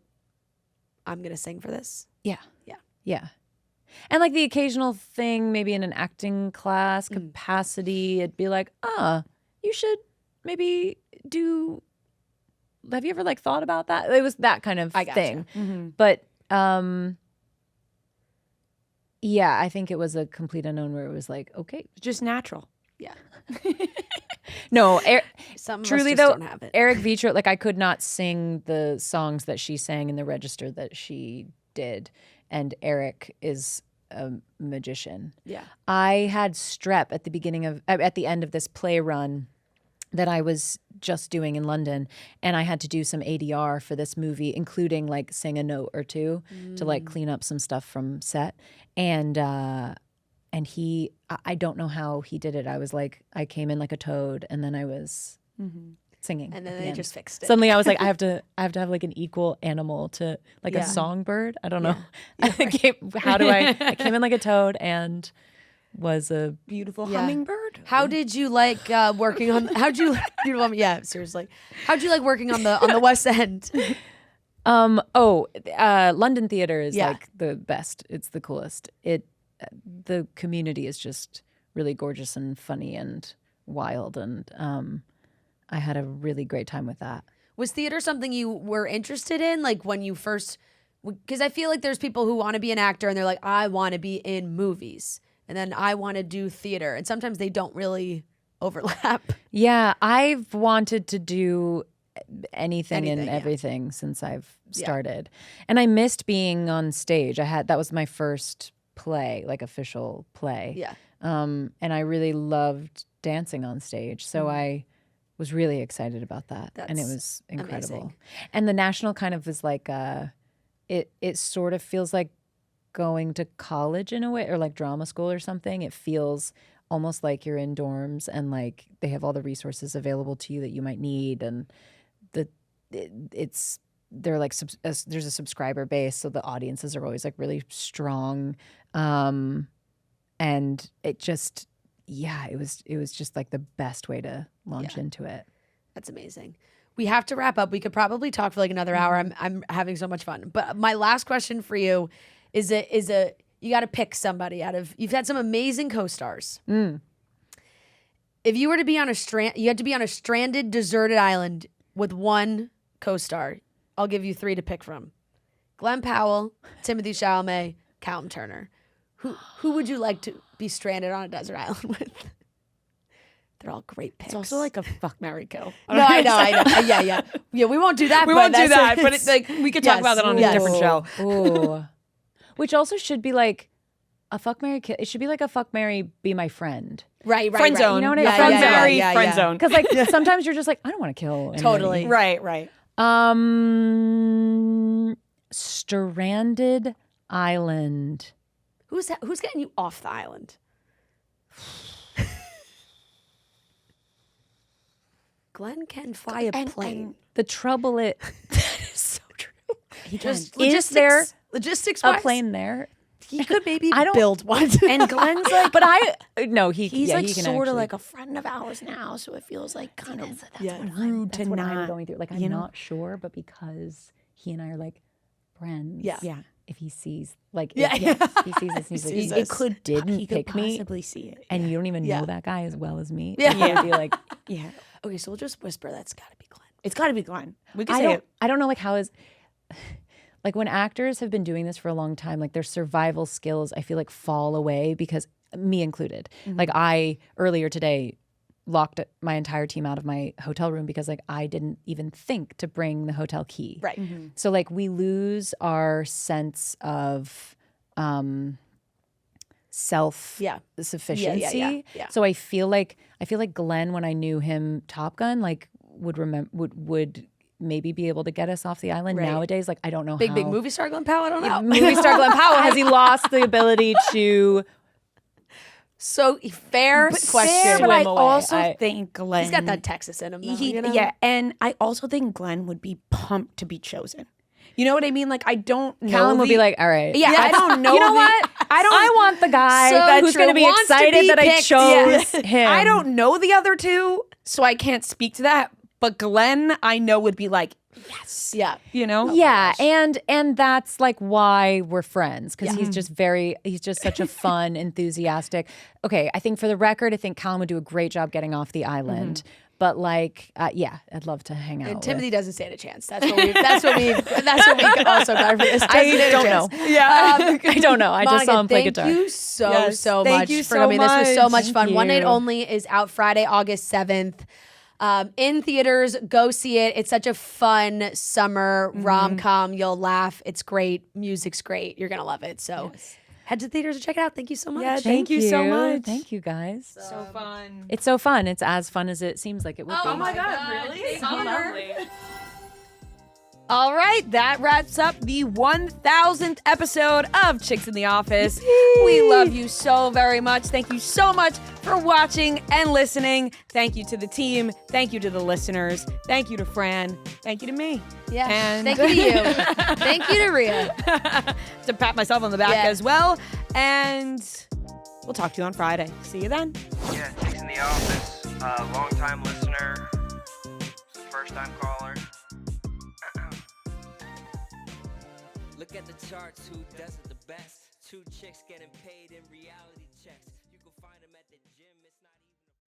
I'm gonna sing for this? yeah. And like the occasional thing, maybe in an acting class capacity, it'd be like, you should maybe do. Have you ever thought about that? It was that kind of thing. Mm-hmm. But yeah, I think it was a complete unknown where it was like, okay, Just natural. Yeah. no. Some of us Truly just though, don't have it. Eric Vitro, I could not sing the songs that she sang in the register that she did, and Eric is a magician. Yeah. I had strep at the end of this play run that I was just doing in London, and I had to do some ADR for this movie, including sing a note or two to clean up some stuff from set. And he, I don't know how he did it. I came in like a toad, and then I was singing. And then at the they end. just fixed it. Suddenly I was like, I have to have an equal animal to a songbird. I don't know. I came in like a toad and was a Beautiful hummingbird. How did you like working on? Yeah, seriously. How'd you like working on the West End? London theater is the best. It's the coolest. The community is just really gorgeous and funny and wild, and I had a really great time with that. Was theater something you were interested in, when you first? Because I feel like there's people who want to be an actor and they're like, I want to be in movies, and then I want to do theater, and sometimes they don't really overlap. Yeah, I've wanted to do anything and everything since I've started, and I missed being on stage. That was my first play, official play. Yeah. And I really loved dancing on stage. So I was really excited about that. And it was incredible. Amazing. And the National kind of is it sort of feels like going to college in a way, or drama school or something. It feels almost like you're in dorms, and they have all the resources available to you that you might need. And there's a subscriber base, so the audiences are always really strong, and it just it was just the best way to launch into it. That's amazing. We have to wrap up. We could probably talk for another hour. I'm having so much fun. But my last question for you is you got to pick somebody you've had some amazing co-stars. If you were to be on you had to be on a stranded, deserted island with one co-star. I'll give you three to pick from: Glenn Powell, Timothée Chalamet, Callum Turner. Who would you like to be stranded on a desert island with? They're all great picks. It's also a fuck, marry, kill. No, I know. Yeah. We won't do that. We won't do that. But it's we could talk about that on a different show. Ooh. Which also should be like a fuck, marry, kill. It should be like a fuck, marry, be my friend. Right. Friend zone. You know what I mean? Friend marry, friend zone. Because like sometimes you're just like, I don't want to kill anybody. Totally. Right. Stranded island. Who's getting you off the island? Glenn can fly a plane. The trouble it That is so true. Just is there logistics a plane there. He could maybe I don't- build one. And Glenn's like, But he's he's like he can sort of actually- like a friend of ours now, so it feels like kind of rude that's to what not. I'm going through. Like I'm not sure, but because he and I are like friends. Yeah. If he sees like Yeah. if he sees this, and he's like, sees it us. could didn't He could pick me, possibly see it. and you don't even Yeah. know that guy as well as me. Yeah. You would be like, Yeah, Okay, so we'll just whisper that's got to be Glenn. it's got to be Glenn. We can I say don't, it. I don't know, like how is, like when actors have been doing this for a long time, like their survival skills, I feel like fall away because me included. Like I earlier today locked my entire team out of my hotel room because like I didn't even think to bring the hotel key. Right. So like we lose our sense of self sufficiency. Yeah. So I feel like Glenn, when I knew him Top Gun, like would maybe be able to get us off the island. Right. Nowadays, like I don't know Big how. movie star Glenn Powell. I don't know. Movie star Glenn Powell, has he lost the ability to So fair question. Fair, but I Swim away. also think Glenn. He's got that Texas in him. Though, you know? Yeah, and I also think Glenn would be pumped to be chosen. You know what I mean? Like I don't know. Callum would be like, all right. Yeah, I don't know. You know what? I want the guy So who's true. going to be Wants to excited be that I picked. chose him. I don't know the other two, so I can't speak to that. But Glenn, I know would be like, yes. Yeah. You know? Yeah, and that's like why we're friends because he's just such a fun, enthusiastic. Okay, I think for the record, I think Callum would do a great job getting off the island. But like, yeah, I'd love to hang out. And with. Timothy doesn't stand a chance. That's what we also got for this. I don't know. Yeah. I don't know. I just saw him play guitar. Thank you so Yes, so thank much you for so coming. This was so much. much Thank fun. One Night you. Only is out Friday, August 7th. In theaters, go see it. It's such a fun summer rom-com. You'll laugh. It's great. Music's great. You're gonna love it. So head to the theaters and check it out. Thank you so much. Yeah, thank you so much. Thank you guys. So fun. It's so fun. It's as fun as it seems like it would be. Oh my God, really? So lovely. All right, that wraps up the 1000th episode of Chicks in the Office. We love you so very much. Thank you so much for watching and listening. Thank you to the team. Thank you to the listeners. Thank you to Fran. Thank you to me. Yeah. And Thank you to you. Thank you to Rhea. to pat myself on the back Yeah. as well. And we'll talk to you on Friday. See you then. Yeah, Chicks in the Office. Long-time listener, first-time caller. Look at the charts, who does it the best? Two chicks getting paid in reality checks.